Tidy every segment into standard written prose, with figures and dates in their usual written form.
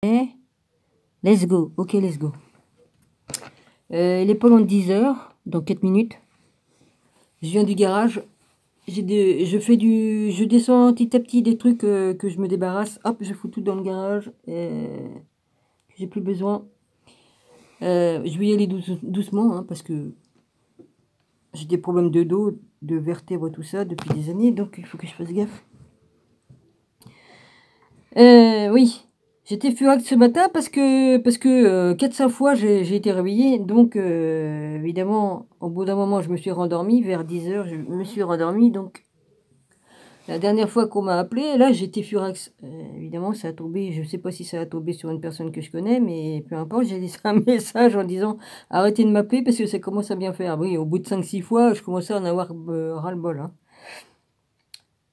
Let's go. Ok, let's go. Il est pas loin de 10 heures, dans 4 minutes. Je viens du garage. Je descends petit à petit des trucs que je me débarrasse. Hop, je fous tout dans le garage. J'ai plus besoin. Je vais y aller doucement, hein, parce que j'ai des problèmes de dos, de vertèbres, tout ça, depuis des années. Donc, il faut que je fasse gaffe. Oui. J'étais furax ce matin parce que 4-5 fois j'ai été réveillée. Donc évidemment, au bout d'un moment, je me suis rendormie. Vers 10 heures, je me suis rendormie. Donc la dernière fois qu'on m'a appelé, là j'étais furax. Évidemment, ça a tombé. Je ne sais pas si ça a tombé sur une personne que je connais, mais peu importe. J'ai laissé un message en disant arrêtez de m'appeler parce que ça commence à bien faire. Oui, au bout de 5-6 fois, je commençais à en avoir ras-le-bol. Hein.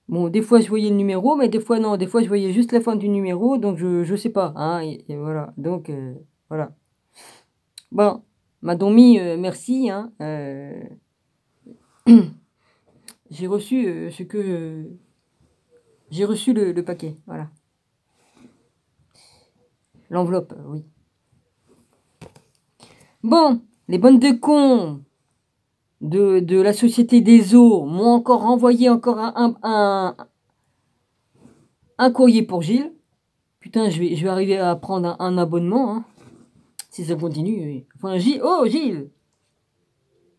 Bon, des fois je voyais le numéro, mais des fois non. Des fois je voyais juste la fin du numéro, donc je sais pas. Hein, et voilà. Donc voilà. Bon, Madame Mi, merci. Hein, j'ai reçu ce que j'ai reçu le paquet. Voilà. L'enveloppe, oui. Bon, les bonnes de cons de la Société des Eaux m'ont encore renvoyé encore un courrier pour Gilles. Putain, je vais arriver à prendre un abonnement, hein, si ça continue. Oui. Enfin, Gilles, oh Gilles,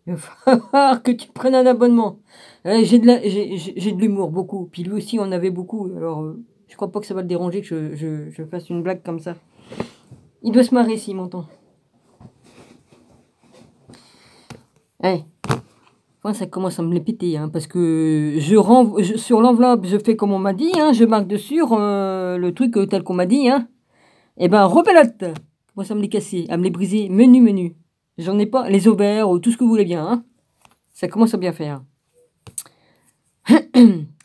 il va falloir que tu prennes un abonnement. J'ai de l'humour, beaucoup. Puis lui aussi, on avait beaucoup. Alors, je crois pas que ça va le déranger que je fasse une blague comme ça. Il doit se marrer s'il m'entend. Ouais. Enfin, ça commence à me les péter, hein, parce que sur l'enveloppe, je fais comme on m'a dit, hein, je marque dessus le truc tel qu'on m'a dit, hein. Et ben, rebelote. Moi, ça me les casser, à me les briser, menu. J'en ai pas, les ovaires, ou tout ce que vous voulez bien, hein. Ça commence à bien faire.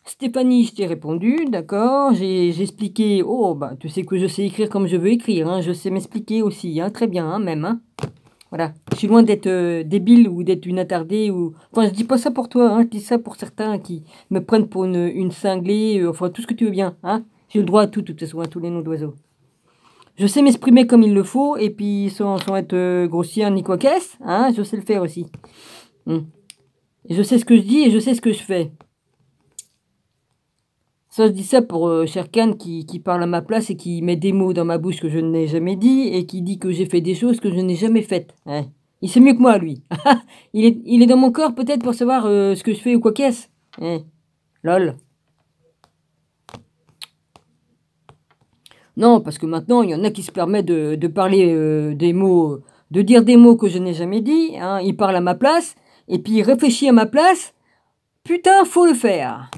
Stéphanie, je t'ai répondu, d'accord. J'ai expliqué, oh, bah, tu sais que je sais écrire comme je veux écrire, hein. Je sais m'expliquer aussi, hein, très bien, hein, même, hein. Voilà, je suis loin d'être débile ou d'être une attardée. Ou... Enfin, je dis pas ça pour toi, hein. Je dis ça pour certains qui me prennent pour une cinglée, enfin, tout ce que tu veux bien, hein. J'ai le droit à tout, de toute façon, à tous les noms d'oiseaux. Je sais m'exprimer comme il le faut, et puis sans être grossier ni quoi qu'est-ce, hein, je sais le faire aussi. Et je sais ce que je dis et je sais ce que je fais. Ça, je dis ça pour Sherkan qui parle à ma place et qui met des mots dans ma bouche que je n'ai jamais dit et qui dit que j'ai fait des choses que je n'ai jamais faites. Hein. Il sait mieux que moi, lui. il est dans mon corps peut-être pour savoir ce que je fais ou quoi qu'est-ce. Hein. Lol. Non, parce que maintenant, il y en a qui se permettent de parler des mots, de dire des mots que je n'ai jamais dit. Hein. Il parle à ma place et puis il réfléchit à ma place. Putain, faut le faire.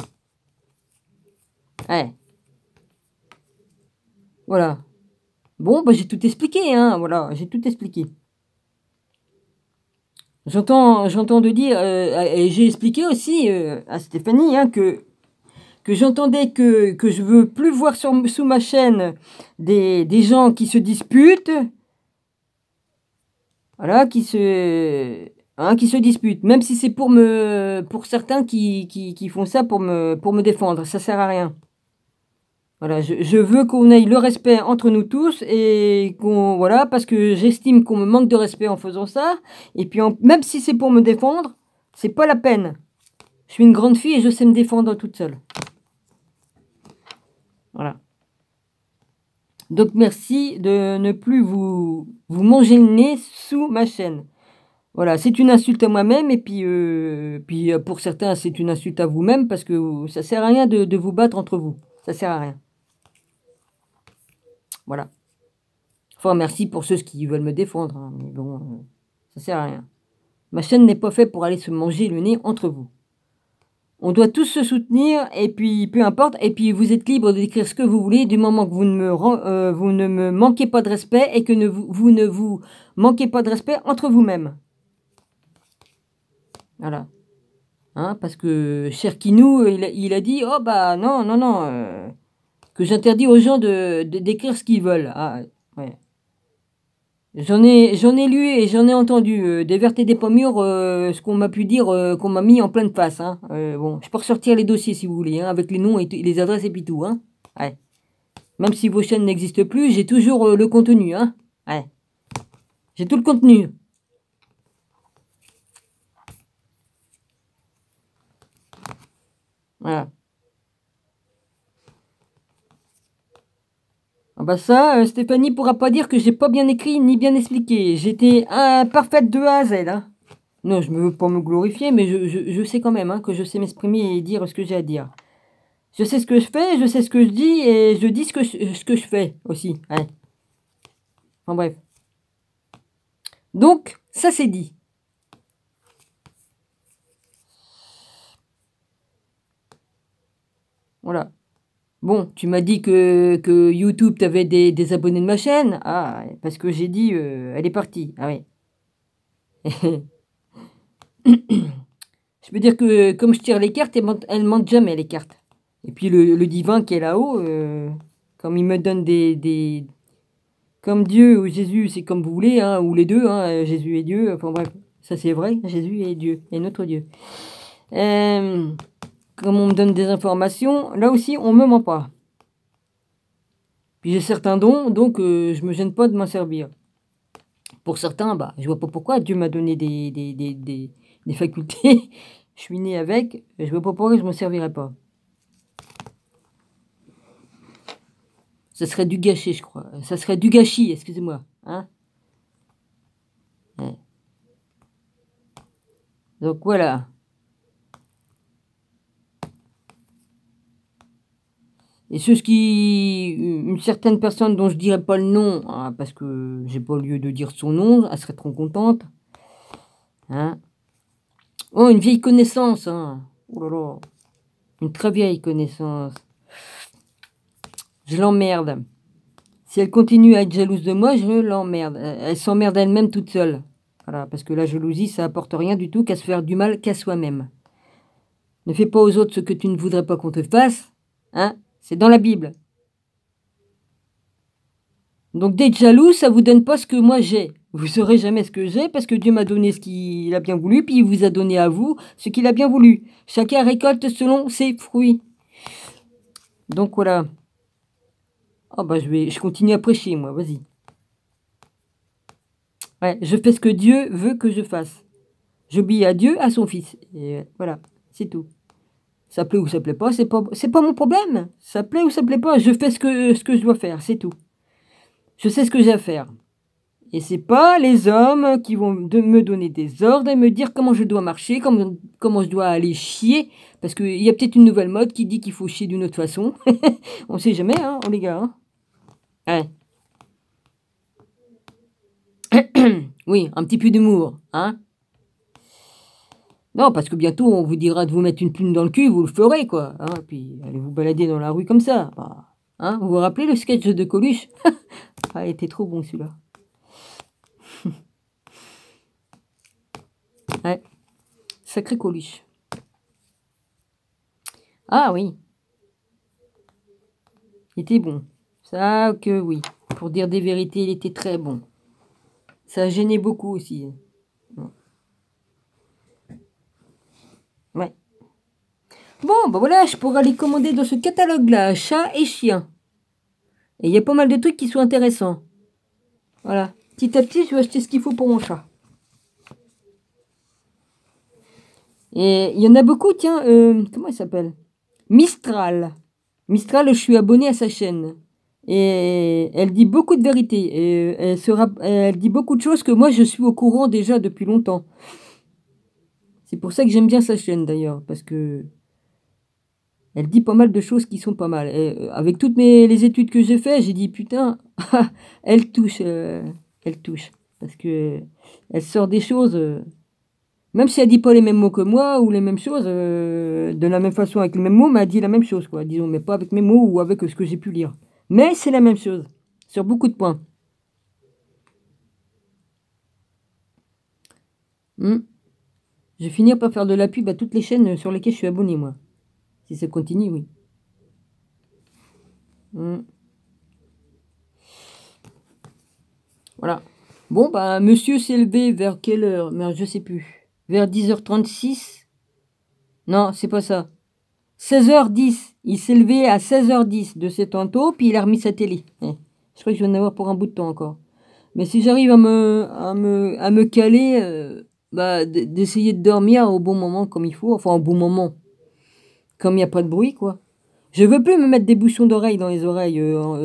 Ouais. Voilà. Bon, bah, j'ai tout expliqué, hein. Voilà, j'ai tout expliqué. J'entends de dire, et j'ai expliqué aussi à Stéphanie, hein, que j'entendais que je veux plus voir sous ma chaîne des gens qui se disputent, voilà, qui se disputent, même si c'est pour certains qui font ça pour me défendre, ça sert à rien. Voilà, je veux qu'on ait le respect entre nous tous et voilà, parce que j'estime qu'on me manque de respect en faisant ça. Et puis, même si c'est pour me défendre, c'est pas la peine. Je suis une grande fille et je sais me défendre toute seule. Voilà. Donc, merci de ne plus vous manger le nez sous ma chaîne. Voilà, c'est une insulte à moi-même et puis pour certains, c'est une insulte à vous-même parce que ça sert à rien de vous battre entre vous. Ça sert à rien. Voilà. Enfin, merci pour ceux qui veulent me défendre, hein, mais bon, ça sert à rien. Ma chaîne n'est pas faite pour aller se manger le nez entre vous. On doit tous se soutenir, et puis peu importe, et puis vous êtes libre d'écrire ce que vous voulez, du moment que vous ne me manquez pas de respect, et que vous ne vous manquez pas de respect entre vous-mêmes. Voilà. Hein, parce que Cherkinou, il a dit, oh bah non, que j'interdis aux gens d'écrire ce qu'ils veulent. Ah, ouais. J'en ai lu et j'en ai entendu des vertes et des pas mûres, ce qu'on m'a pu dire, qu'on m'a mis en pleine face. Hein. Bon, je peux ressortir les dossiers si vous voulez, hein, avec les noms et les adresses et puis tout. Hein. Ouais. Même si vos chaînes n'existent plus, j'ai toujours le contenu, hein. Ouais. J'ai tout le contenu. Voilà. Ah bah ça, Stéphanie pourra pas dire que j'ai pas bien écrit ni bien expliqué. J'étais parfaite de A à Z, hein. Non, je ne veux pas me glorifier, mais je sais quand même, hein, que je sais m'exprimer et dire ce que j'ai à dire. Je sais ce que je fais, je sais ce que je dis, et je dis ce que je fais aussi. Ouais. Enfin bref. Donc, ça c'est dit. Voilà. Bon, tu m'as dit que YouTube t'avait des abonnés de ma chaîne. Ah, parce que j'ai dit, elle est partie. Ah oui. Je peux dire que comme je tire les cartes, elle monte jamais les cartes. Et puis le divin qui est là-haut, comme il me donne comme Dieu ou Jésus, c'est comme vous voulez, hein, ou les deux, hein, Jésus et Dieu, enfin bref, ça c'est vrai, Jésus et Dieu, et notre Dieu. Comme on me donne des informations, là aussi on me ment pas. Puis j'ai certains dons, donc je me gêne pas de m'en servir. Pour certains, bah, je vois pas pourquoi Dieu m'a donné des facultés, je suis né avec, je vois pas pourquoi je m'en servirais pas. Ça serait du gâchis, je crois. Ça serait du gâchis, excusez-moi. Hein, ouais. Donc voilà. Et une certaine personne dont je dirais pas le nom, hein, parce que j'ai pas lieu de dire son nom, elle serait trop contente. Hein. Oh, une vieille connaissance. Hein. Oh là là. Une très vieille connaissance. Je l'emmerde. Si elle continue à être jalouse de moi, je l'emmerde. Elle s'emmerde elle-même toute seule. Voilà, parce que la jalousie, ça apporte rien du tout qu'à se faire du mal qu'à soi-même. Ne fais pas aux autres ce que tu ne voudrais pas qu'on te fasse. Hein, c'est dans la Bible. Donc d'être jaloux, ça vous donne pas ce que moi j'ai. Vous saurez jamais ce que j'ai parce que Dieu m'a donné ce qu'il a bien voulu, puis il vous a donné à vous ce qu'il a bien voulu. Chacun récolte selon ses fruits. Donc voilà. Ah bah je continue à prêcher moi, vas-y. Ouais, je fais ce que Dieu veut que je fasse. J'obéis à Dieu, à son fils. Et voilà, c'est tout. Ça plaît ou ça plaît pas, c'est pas mon problème. Ça plaît ou ça plaît pas, je fais ce que je dois faire, c'est tout. Je sais ce que j'ai à faire. Et c'est pas les hommes qui vont me donner des ordres et me dire comment je dois marcher, comment je dois aller chier. Parce qu'il y a peut-être une nouvelle mode qui dit qu'il faut chier d'une autre façon. On sait jamais, hein, les gars. Hein. Ouais. Oui, un petit peu d'humour, hein. Non, parce que bientôt on vous dira de vous mettre une plume dans le cul, vous le ferez, quoi. Hein, puis allez vous balader dans la rue comme ça. Bah, hein, vous vous rappelez le sketch de Coluche? Ah, il était trop bon celui-là. Ouais, sacré Coluche. Ah oui, il était bon. Ça que oui. Pour dire des vérités, il était très bon. Ça gênait beaucoup aussi. Ouais. Bon, bah voilà, je pourrais aller commander dans ce catalogue-là, chat et chien. Et il y a pas mal de trucs qui sont intéressants. Voilà. Petit à petit, je vais acheter ce qu'il faut pour mon chat. Et il y en a beaucoup, tiens, comment il s'appelle? Mistral. Mistral, je suis abonné à sa chaîne. Et elle dit beaucoup de vérités. Et elle dit beaucoup de choses que moi, je suis au courant déjà depuis longtemps. C'est pour ça que j'aime bien sa chaîne, d'ailleurs. Parce que elle dit pas mal de choses qui sont pas mal. Et, avec toutes les études que j'ai fait, j'ai dit, putain, elle touche. Elle touche. Parce que elle sort des choses... même si elle dit pas les mêmes mots que moi ou les mêmes choses, de la même façon avec les mêmes mots, mais elle dit la même chose, quoi. Disons, mais pas avec mes mots ou avec ce que j'ai pu lire. Mais c'est la même chose, sur beaucoup de points. Je vais finir par faire de la pub à toutes les chaînes sur lesquelles je suis abonné, moi. Si ça continue, oui. Voilà. Bon, bah, monsieur s'est levé vers quelle heure? Mais je sais plus. Vers 10h36? Non, c'est pas ça. 16h10. Il s'est levé à 16h10 de ses tantôt, puis il a remis sa télé. Je crois que je vais en avoir pour un bout de temps encore. Mais si j'arrive à me caler, bah, d'essayer de dormir au bon moment comme il faut, enfin au bon moment, comme il n'y a pas de bruit, quoi. Je veux plus me mettre des bouchons d'oreilles dans les oreilles.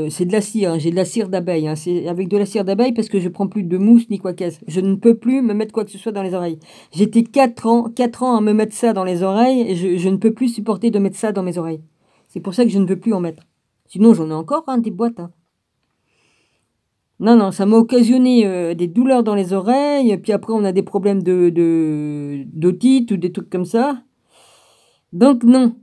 C'est de la cire, hein, j'ai de la cire d'abeille. Hein, c'est avec de la cire d'abeille parce que je prends plus de mousse ni quoi qu'est-ce. Je ne peux plus me mettre quoi que ce soit dans les oreilles. J'étais 4 ans à me mettre ça dans les oreilles et je ne peux plus supporter de mettre ça dans mes oreilles. C'est pour ça que je ne veux plus en mettre. Sinon, j'en ai encore, hein, des boîtes. Hein. Non, non, ça m'a occasionné des douleurs dans les oreilles. Et puis après, on a des problèmes d'otite ou des trucs comme ça. Donc, non.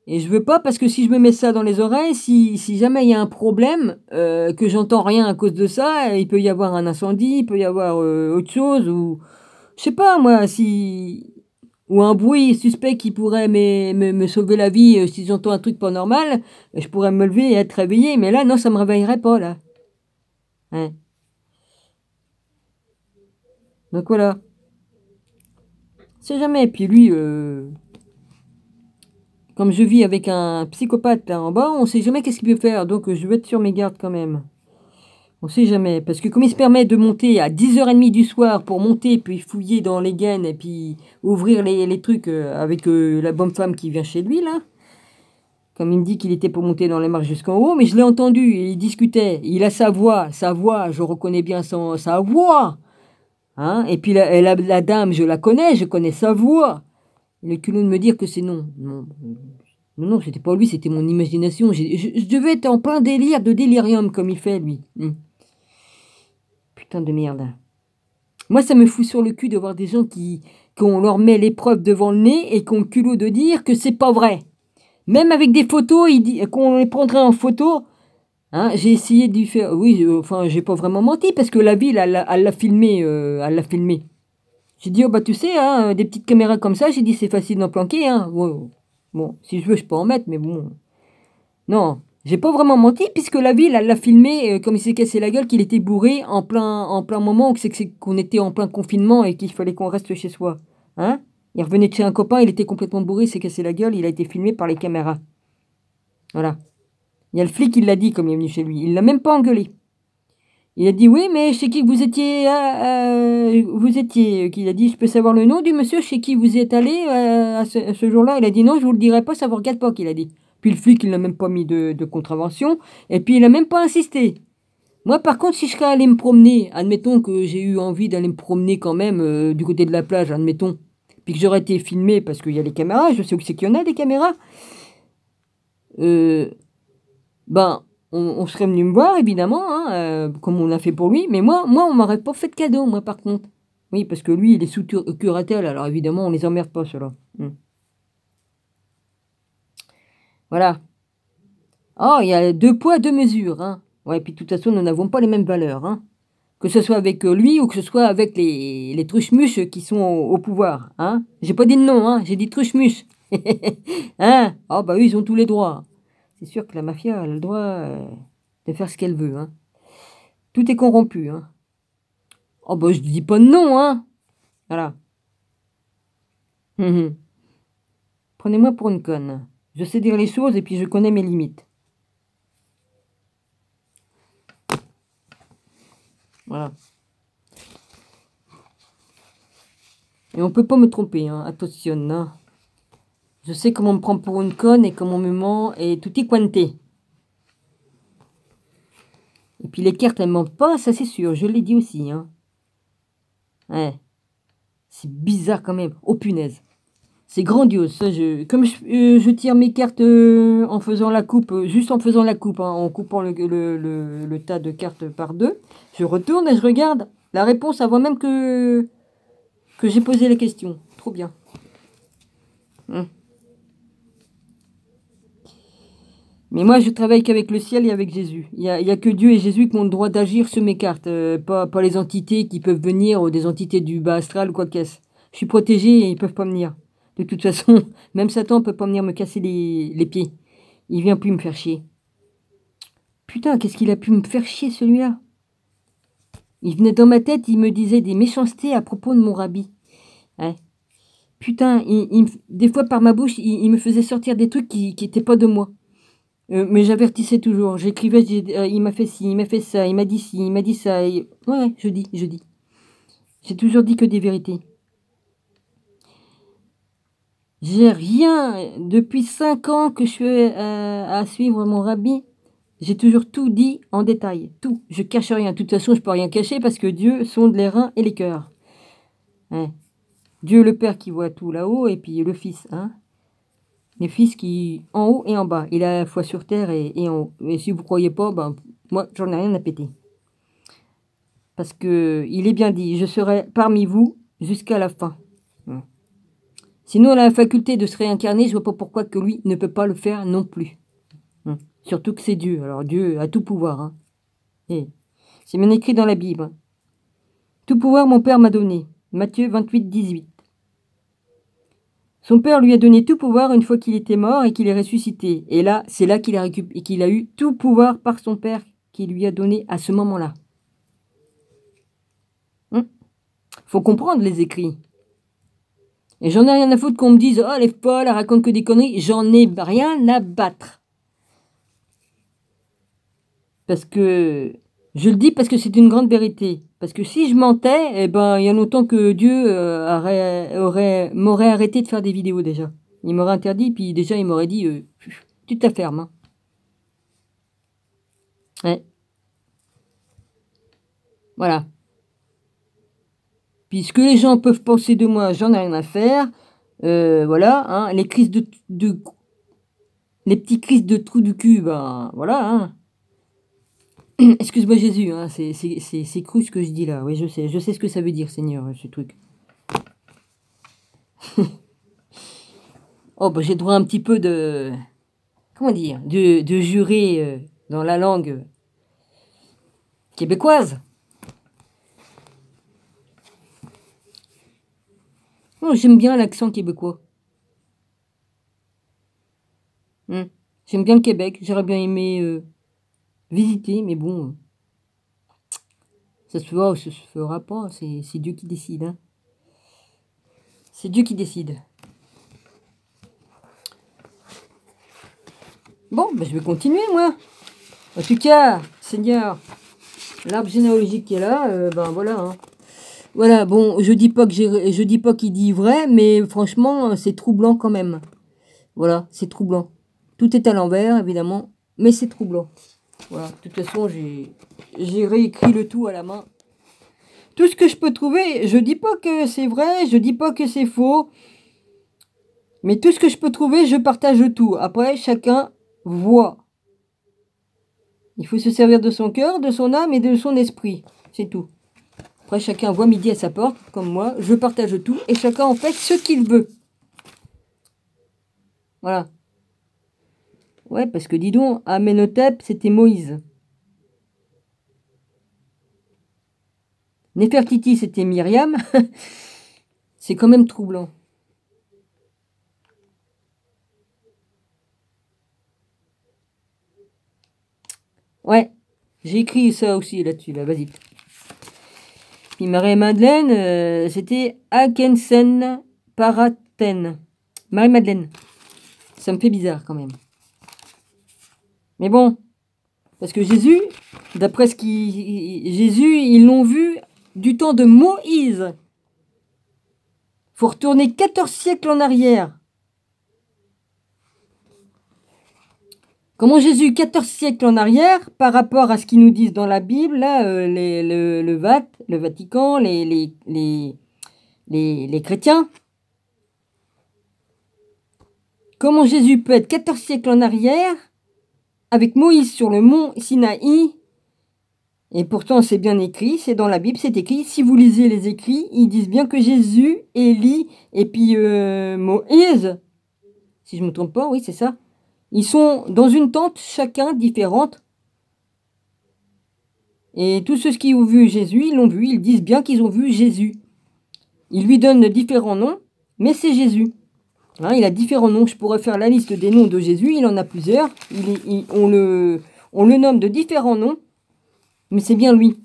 Et je veux pas parce que si je me mets ça dans les oreilles, si jamais il y a un problème, que j'entends rien à cause de ça, il peut y avoir un incendie, il peut y avoir autre chose, ou je sais pas moi, si ou un bruit suspect qui pourrait me sauver la vie si j'entends un truc pas normal, je pourrais me lever et être réveillé, mais là non, ça me réveillerait pas là. Hein. Donc voilà. C'est jamais. Et puis lui, comme je vis avec un psychopathe là en bas, on sait jamais qu'est-ce qu'il peut faire, donc je vais être sur mes gardes quand même. On sait jamais, parce que comme il se permet de monter à 10h30 du soir pour monter, puis fouiller dans les gaines, et puis ouvrir les trucs avec la bonne femme qui vient chez lui, là. Comme il me dit qu'il était pour monter dans les marches jusqu'en haut, mais je l'ai entendu, et il discutait. Il a sa voix, je reconnais bien sa voix. Hein, et puis la dame, je la connais, je connais sa voix. Le culot de me dire que c'est non. Non, non, c'était pas lui, c'était mon imagination. Je devais être en plein délire de délirium, comme il fait, lui. Putain de merde. Moi, ça me fout sur le cul de voir des gens qu'on leur met l'épreuve devant le nez et qu'on le culot de dire que c'est pas vrai. Même avec des photos, qu'on les prendrait en photo. Hein, j'ai essayé de lui faire... Oui, enfin, j'ai pas vraiment menti parce que la ville, elle l'a filmé. Elle l'a filmé. J'ai dit, oh bah tu sais, hein, des petites caméras comme ça, j'ai dit, c'est facile d'en planquer. Hein. Bon, si je veux, je peux en mettre, mais bon... Non, j'ai pas vraiment menti puisque la ville, elle l'a filmé comme il s'est cassé la gueule, qu'il était bourré en plein moment, qu'on était en plein confinement et qu'il fallait qu'on reste chez soi. Hein? Il revenait de chez un copain, il était complètement bourré, il s'est cassé la gueule, il a été filmé par les caméras. Voilà. Il y a le flic qui l'a dit comme il est venu chez lui. Il l'a même pas engueulé. Il a dit oui, mais chez qui vous étiez, qu'il a dit, je peux savoir le nom du monsieur chez qui vous êtes allé à ce jour-là. Il a dit non, je vous le dirai pas, ça vous regarde pas, qu'il a dit. Puis le flic, il n'a même pas mis de contravention, et puis il n'a même pas insisté. Moi, par contre, si je serais allé me promener, admettons que j'ai eu envie d'aller me promener quand même du côté de la plage, admettons, puis que j'aurais été filmé parce qu'il y a les caméras, je sais où c'est qu'il y en a des caméras, ben, on serait venu me voir, évidemment, hein, comme on a fait pour lui, mais moi on m'aurait pas fait de cadeau, moi, par contre. Oui, parce que lui, il est sous curatelle, alors évidemment, on les emmerde pas, ceux-là. Voilà. Oh, il y a 2 poids, 2 mesures, hein. Ouais, puis de toute façon, nous n'avons pas les mêmes valeurs, hein. Que ce soit avec lui ou que ce soit avec les truche-muches qui sont au pouvoir, hein. J'ai pas dit de nom, hein, j'ai dit truche-muche. Hein? Oh, bah oui, ils ont tous les droits. C'est sûr que la mafia a le droit de faire ce qu'elle veut, hein. Tout est corrompu, hein. Oh, bah je dis pas de nom, hein. Voilà. Prenez-moi pour une conne. Je sais dire les choses et puis je connais mes limites. Voilà. Et on peut pas me tromper, hein. Attention, hein. Je sais comment me prendre pour une conne et comment on me ment et tutti quanti. Et puis les cartes, elles mentent pas, ça c'est sûr, je l'ai dit aussi, hein. Ouais. C'est bizarre quand même. Oh punaise. C'est grandiose, ça. Comme je tire mes cartes en faisant la coupe, juste en faisant la coupe, hein, en coupant le tas de cartes par deux, je retourne et je regarde la réponse avant même que j'ai posé la question. Trop bien. Mais moi, je travaille qu'avec le ciel et avec Jésus. Il y a que Dieu et Jésus qui ont le droit d'agir sur mes cartes, pas les entités qui peuvent venir, ou des entités du bas astral ou quoi qu'est-ce. Je suis protégé et ils peuvent pas venir. De toute façon, même Satan peut pas venir me casser les pieds. Il vient plus me faire chier. Putain, qu'est-ce qu'il a pu me faire chier celui-là? Il venait dans ma tête, il me disait des méchancetés à propos de mon rabbi. Ouais. putain, des fois par ma bouche, il me faisait sortir des trucs qui étaient pas de moi. Mais j'avertissais toujours. J'écrivais, il m'a fait ci, il m'a fait ça, il m'a dit ci, il m'a dit ça. Ouais, je dis. J'ai toujours dit que des vérités. J'ai rien, depuis 5 ans que je suis à suivre mon rabbi, j'ai toujours tout dit en détail, tout. Je cache rien. De toute façon, je peux rien cacher parce que Dieu sonde les reins et les cœurs. Hein. Dieu le Père qui voit tout là-haut et puis le Fils. Hein. Le Fils qui en haut et en bas. Il a la foi sur terre et en haut. Et si vous ne croyez pas, ben, moi, j'en ai rien à péter. Parce que il est bien dit, je serai parmi vous jusqu'à la fin. Hein. Sinon, on a la faculté de se réincarner, je vois pas pourquoi que lui ne peut pas le faire non plus. Hein. Surtout que c'est Dieu. Alors Dieu a tout pouvoir. Hein. Et c'est bien écrit dans la Bible. Hein. Tout pouvoir mon Père m'a donné. Matthieu 28, 18. Son Père lui a donné tout pouvoir une fois qu'il était mort et qu'il est ressuscité. Et là, c'est là qu'il a eu tout pouvoir par son Père qui lui a donné à ce moment-là. Hein? Faut comprendre les écrits. Et j'en ai rien à foutre qu'on me dise « Oh, elle est folle, elle raconte que des conneries. » J'en ai rien à battre. Parce que... Je le dis parce que c'est une grande vérité. Parce que si je mentais, eh ben, il y a longtemps que Dieu m'aurait arrêté de faire des vidéos déjà. Il m'aurait interdit, puis déjà il m'aurait dit tu te la fermes. Hein. Ouais. Voilà. Puis ce que les gens peuvent penser de moi, j'en ai rien à faire. Voilà, hein, les crises les petites crises de trous du cul, ben voilà. Hein. Excuse-moi Jésus, hein, c'est cru ce que je dis là. Oui, je sais ce que ça veut dire, Seigneur, ce truc. Oh, bah j'ai droit à un petit peu de... Comment dire? De jurer dans la langue québécoise. Oh, j'aime bien l'accent québécois. J'aime bien le Québec. J'aurais bien aimé visiter, mais bon... ça se fera ou ça se fera pas. C'est Dieu qui décide. Hein. C'est Dieu qui décide. Bon, ben je vais continuer, moi. En tout cas, Seigneur, l'arbre généalogique qui est là, ben voilà. Hein. Voilà, bon, je dis pas qu'il dit vrai, mais franchement, c'est troublant quand même. Voilà, c'est troublant. Tout est à l'envers, évidemment, mais c'est troublant. Voilà, de toute façon, j'ai réécrit le tout à la main. Tout ce que je peux trouver, je dis pas que c'est vrai, je dis pas que c'est faux. Mais tout ce que je peux trouver, je partage tout. Après, chacun voit. Il faut se servir de son cœur, de son âme et de son esprit. C'est tout. Après, chacun voit midi à sa porte, comme moi. Je partage tout et chacun en fait ce qu'il veut. Voilà. Ouais, parce que dis donc, Amenhotep, c'était Moïse. Néfertiti, c'était Myriam. C'est quand même troublant. Ouais, j'ai écrit ça aussi là-dessus, là, vas-y. Puis Marie-Madeleine, c'était Akensen Paraten. Marie-Madeleine. Ça me fait bizarre quand même. Mais bon, parce que Jésus, d'après ce Jésus, ils l'ont vu du temps de Moïse. Faut retourner 14 siècles en arrière. Comment Jésus, 14 siècles en arrière, par rapport à ce qu'ils nous disent dans la Bible, là, le Vatican, les chrétiens, comment Jésus peut être 14 siècles en arrière, avec Moïse sur le mont Sinaï, et pourtant c'est bien écrit, c'est dans la Bible, c'est écrit, si vous lisez les écrits, ils disent bien que Jésus, Élie, et puis Moïse, si je ne me trompe pas, oui c'est ça, ils sont dans une tente, chacun différente. Et tous ceux qui ont vu Jésus, ils l'ont vu, ils disent bien qu'ils ont vu Jésus. Ils lui donnent différents noms, mais c'est Jésus. Hein, il a différents noms. Je pourrais faire la liste des noms de Jésus, il en a plusieurs. On le nomme de différents noms, mais c'est bien lui.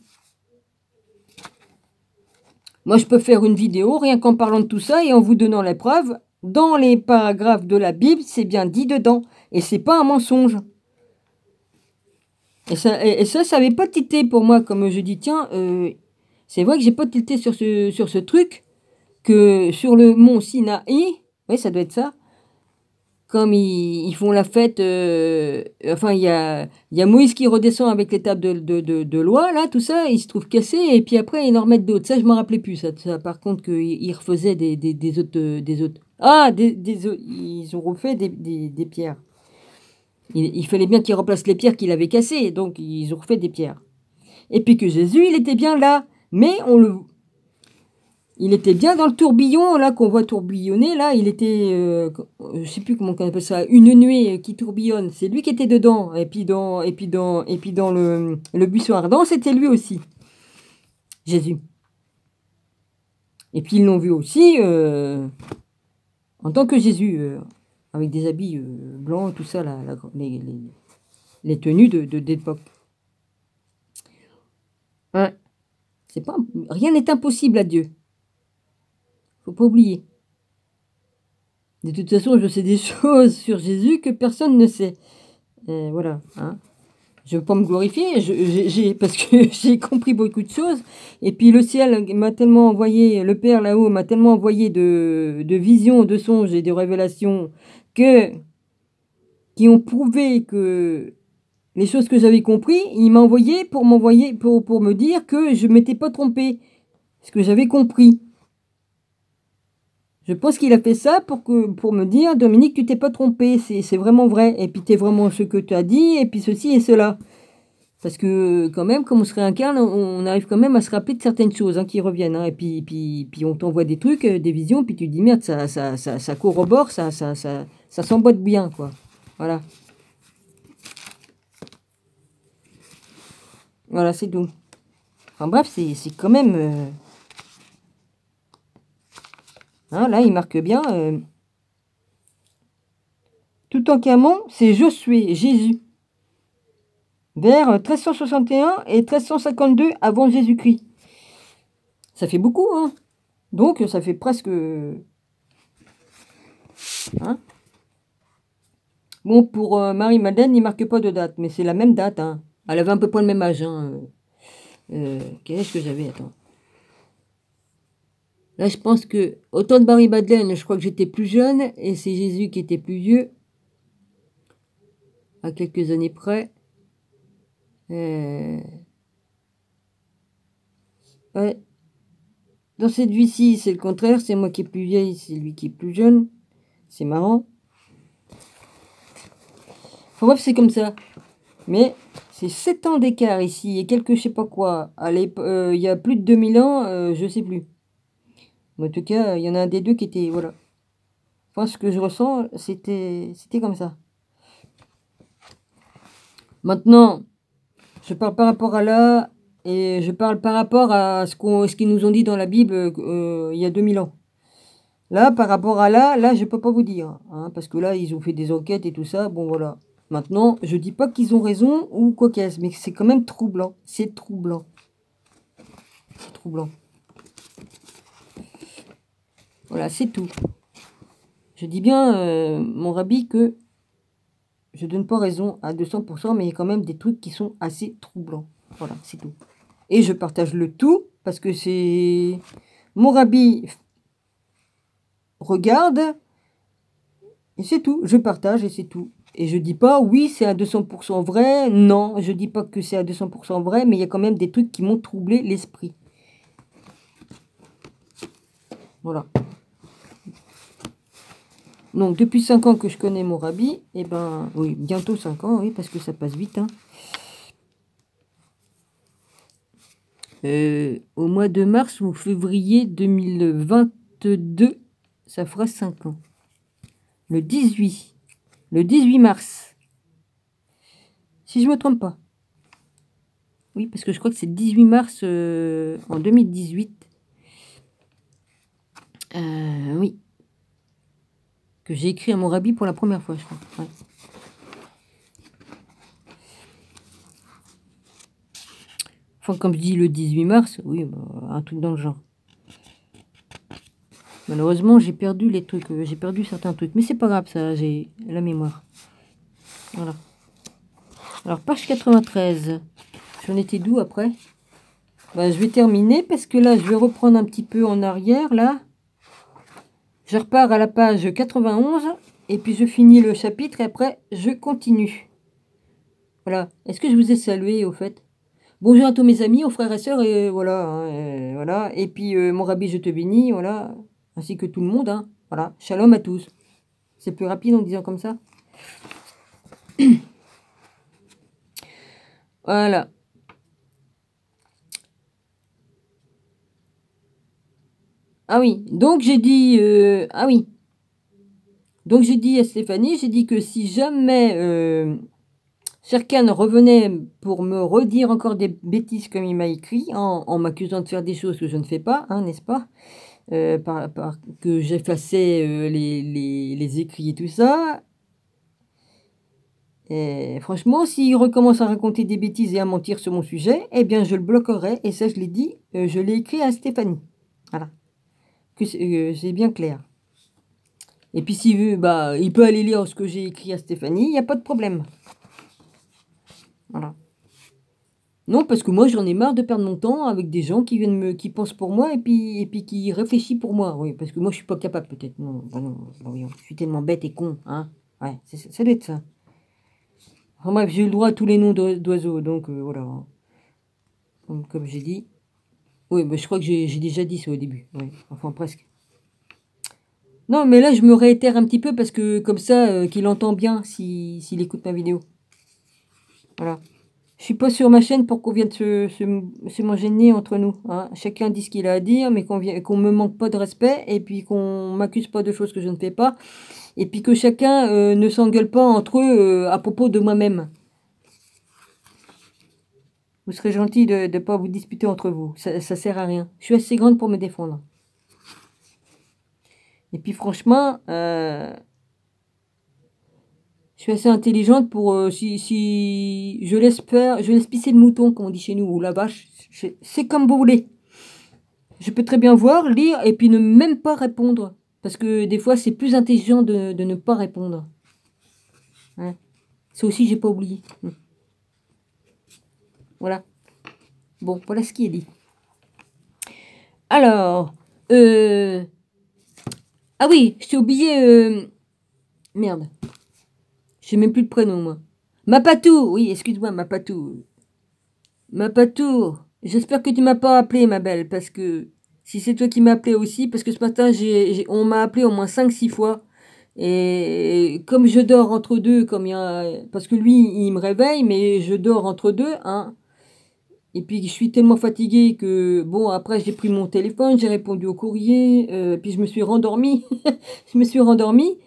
Moi, je peux faire une vidéo rien qu'en parlant de tout ça et en vous donnant la preuve. Dans les paragraphes de la Bible, c'est bien dit dedans. Et c'est pas un mensonge. Et ça n'avait pas tilté pour moi. Comme je dis, tiens, c'est vrai que j'ai pas tilté sur ce truc. Que sur le mont Sinaï, oui, ça doit être ça. Comme ils font la fête, enfin, il y a Moïse qui redescend avec les tables de loi, là, tout ça, il se trouve cassé, et puis après, ils en remettent d'autres. Ça, je ne me rappelais plus, ça par contre, qu'ils refaisaient des autres, des autres. Ah, ils ont refait des pierres. Il fallait bien qu'ils remplacent les pierres qu'il avait cassées, donc ils ont refait des pierres. Et puis que Jésus, il était bien là, mais il était bien dans le tourbillon, là, qu'on voit tourbillonner, là, il était, je sais plus comment on appelle ça, une nuée qui tourbillonne, c'est lui qui était dedans, et puis dans le buisson ardent, c'était lui aussi, Jésus. Et puis ils l'ont vu aussi, en tant que Jésus, avec des habits blancs, tout ça, les tenues d'époque. Ouais. Rien n'est impossible à Dieu. Faut pas oublier. De toute façon, je sais des choses sur Jésus que personne ne sait. Voilà. Hein. Je ne veux pas me glorifier, parce que j'ai compris beaucoup de choses. Et puis le ciel m'a tellement envoyé, le Père là-haut m'a tellement envoyé de visions, de songes et de révélations qui ont prouvé que les choses que j'avais compris, il m'a envoyé pour me dire que je m'étais pas trompé. Ce que j'avais compris. Je pense qu'il a fait ça pour me dire, Dominique, tu t'es pas trompé, c'est vraiment vrai. Et puis tu es vraiment ce que tu as dit, et puis ceci et cela. Parce que quand même, comme on se réincarne, on arrive quand même à se rappeler de certaines choses qui reviennent. Hein. Et puis on t'envoie des trucs, des visions, puis tu te dis, merde, ça corrobore, ça s'emboîte bien, quoi. Voilà. Voilà, c'est tout. Enfin bref, c'est quand même... Hein, là, il marque bien... Toutankhamon, c'est Josué, Jésus. Vers 1361 et 1352 avant Jésus-Christ. Ça fait beaucoup, hein. Donc, ça fait presque... Hein. Bon, pour Marie-Madeleine, il ne marque pas de date, mais c'est la même date. Hein. Elle avait à peu près le même âge. Hein. Quel âge que j'avais? Attends. Là, je pense que... Autant de Marie-Madeleine, je crois que j'étais plus jeune, et c'est Jésus qui était plus vieux. À quelques années près. Ouais. Dans cette vie-ci, c'est le contraire. C'est moi qui est plus vieille, c'est lui qui est plus jeune. C'est marrant. Enfin bref, c'est comme ça. Mais c'est 7 ans d'écart ici et quelques je sais pas quoi. Il y a plus de 2000 ans, je sais plus. Mais en tout cas, il y en a un des deux qui était... Voilà. Enfin, ce que je ressens, c'était comme ça. Maintenant, je parle par rapport à là et je parle par rapport à ce qu'ils nous ont dit dans la Bible il y a 2000 ans. Là, par rapport à là, je peux pas vous dire. Hein, parce que là, ils ont fait des enquêtes et tout ça. Bon, voilà. Maintenant, je dis pas qu'ils ont raison ou quoi qu'est-ce, mais c'est quand même troublant. C'est troublant. C'est troublant. Voilà, c'est tout. Je dis bien, mon rabbi, que je donne pas raison à 200%, mais il y a quand même des trucs qui sont assez troublants. Voilà, c'est tout. Et je partage le tout, parce que c'est... Mon rabbi regarde, et c'est tout. Je partage, et c'est tout. Et je dis pas, oui, c'est à 200% vrai. Non, je dis pas que c'est à 200% vrai, mais il y a quand même des trucs qui m'ont troublé l'esprit. Voilà. Donc, depuis 5 ans que je connais mon rabbi, et ben, oui, bientôt 5 ans, oui, parce que ça passe vite, hein. Au mois de mars ou février 2022, ça fera 5 ans. Le 18 mars. Si je ne me trompe pas. Oui, parce que je crois que c'est le 18 mars en 2018. Oui. Que j'ai écrit à mon rabbi pour la première fois, je crois. Ouais. Enfin, comme je dis le 18 mars, oui, bah, un truc dans le genre. Malheureusement, j'ai perdu les trucs, j'ai perdu certains trucs. Mais c'est pas grave, ça, j'ai la mémoire. Voilà. Alors, page 93. J'en étais d'où après? Bah, je vais terminer parce que là, je vais reprendre un petit peu en arrière, là. Je repars à la page 91 et puis je finis le chapitre et après, je continue. Voilà. Est-ce que je vous ai salué, au fait? Bonjour à tous mes amis, aux frères et sœurs, et voilà. Hein, et voilà. Et puis, mon rabbi, je te bénis, voilà. Ainsi que tout le monde, hein. Voilà. Shalom à tous. C'est plus rapide en disant comme ça. Voilà. Ah oui, donc j'ai dit... ah oui. Donc j'ai dit à Stéphanie, j'ai dit que si jamais Serkan revenait pour me redire encore des bêtises comme il m'a écrit, en m'accusant de faire des choses que je ne fais pas, hein, n'est-ce pas, que j'effaçais les écrits et tout ça. Et franchement, s'il recommence à raconter des bêtises et à mentir sur mon sujet, eh bien je le bloquerai. Et ça, je l'ai dit, je l'ai écrit à Stéphanie. Voilà. Que c'est bien clair. Et puis s'il veut, bah, il peut aller lire ce que j'ai écrit à Stéphanie, il n'y a pas de problème. Voilà. Non, parce que moi, j'en ai marre de perdre mon temps avec des gens qui viennent qui pensent pour moi et puis qui réfléchissent pour moi. Oui, parce que moi, je suis pas capable, peut-être. Non, bah non, bah oui, je suis tellement bête et con, hein. Ouais, ça doit être ça. Enfin bref, j'ai eu le droit à tous les noms d'oiseaux, donc voilà. Hein. Comme j'ai dit. Oui, bah, je crois que j'ai déjà dit ça au début. Oui, enfin, presque. Non, mais là, je me réitère un petit peu parce que comme ça, qu'il entend bien s'il écoute ma vidéo. Voilà. Je suis pas sur ma chaîne pour qu'on vienne se manger le nez entre nous. Hein. Chacun dit ce qu'il a à dire, mais qu'on me manque pas de respect et puis qu'on m'accuse pas de choses que je ne fais pas. Et puis que chacun ne s'engueule pas entre eux à propos de moi-même. Vous serez gentil de ne pas vous disputer entre vous. Ça sert à rien. Je suis assez grande pour me défendre. Et puis franchement, je suis assez intelligente pour si je laisse pisser le mouton, comme on dit chez nous, ou la vache. C'est comme vous voulez. Je peux très bien voir, lire et puis ne même pas répondre. Parce que des fois, c'est plus intelligent de ne pas répondre. Hein. Ça aussi, j'ai pas oublié. Voilà. Bon, voilà ce qui est dit. Alors, ah oui, je t'ai oublié... Merde. Je sais même plus le prénom, moi. Mapatou, oui, excuse-moi, Mapatou. Mapatou, j'espère que tu m'as pas appelé, ma belle, parce que si c'est toi qui m'as appelé aussi, parce que ce matin, on m'a appelé au moins 5-6 fois. Et comme je dors entre deux, parce que lui, il me réveille, mais je dors entre deux, hein. Et puis, je suis tellement fatiguée que, bon, après, j'ai pris mon téléphone, j'ai répondu au courrier, puis je me suis rendormie. Je me suis rendormie.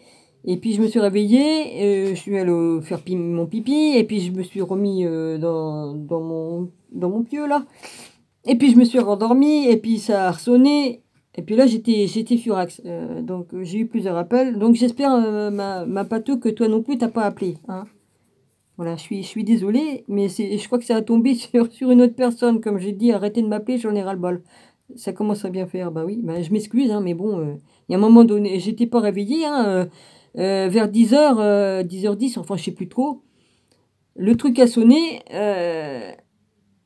Et puis je me suis réveillée, je suis allée faire mon pipi, et puis je me suis remis dans mon pieu là. Et puis je me suis rendormie, et puis ça a ressonné. Et puis là j'étais furax. Donc j'ai eu plusieurs appels. Donc j'espère, ma patou, que toi non plus t'as pas appelé. Hein. Voilà, je suis désolée, mais je crois que ça a tombé sur une autre personne. Comme j'ai dit, arrêtez de m'appeler, j'en ai ras-le-bol. Ça commence à bien faire. Bah oui, bah, je m'excuse, hein, mais bon, il y a un moment donné, j'étais pas réveillée, hein, vers 10h, 10h10, enfin je sais plus trop. Le truc a sonné,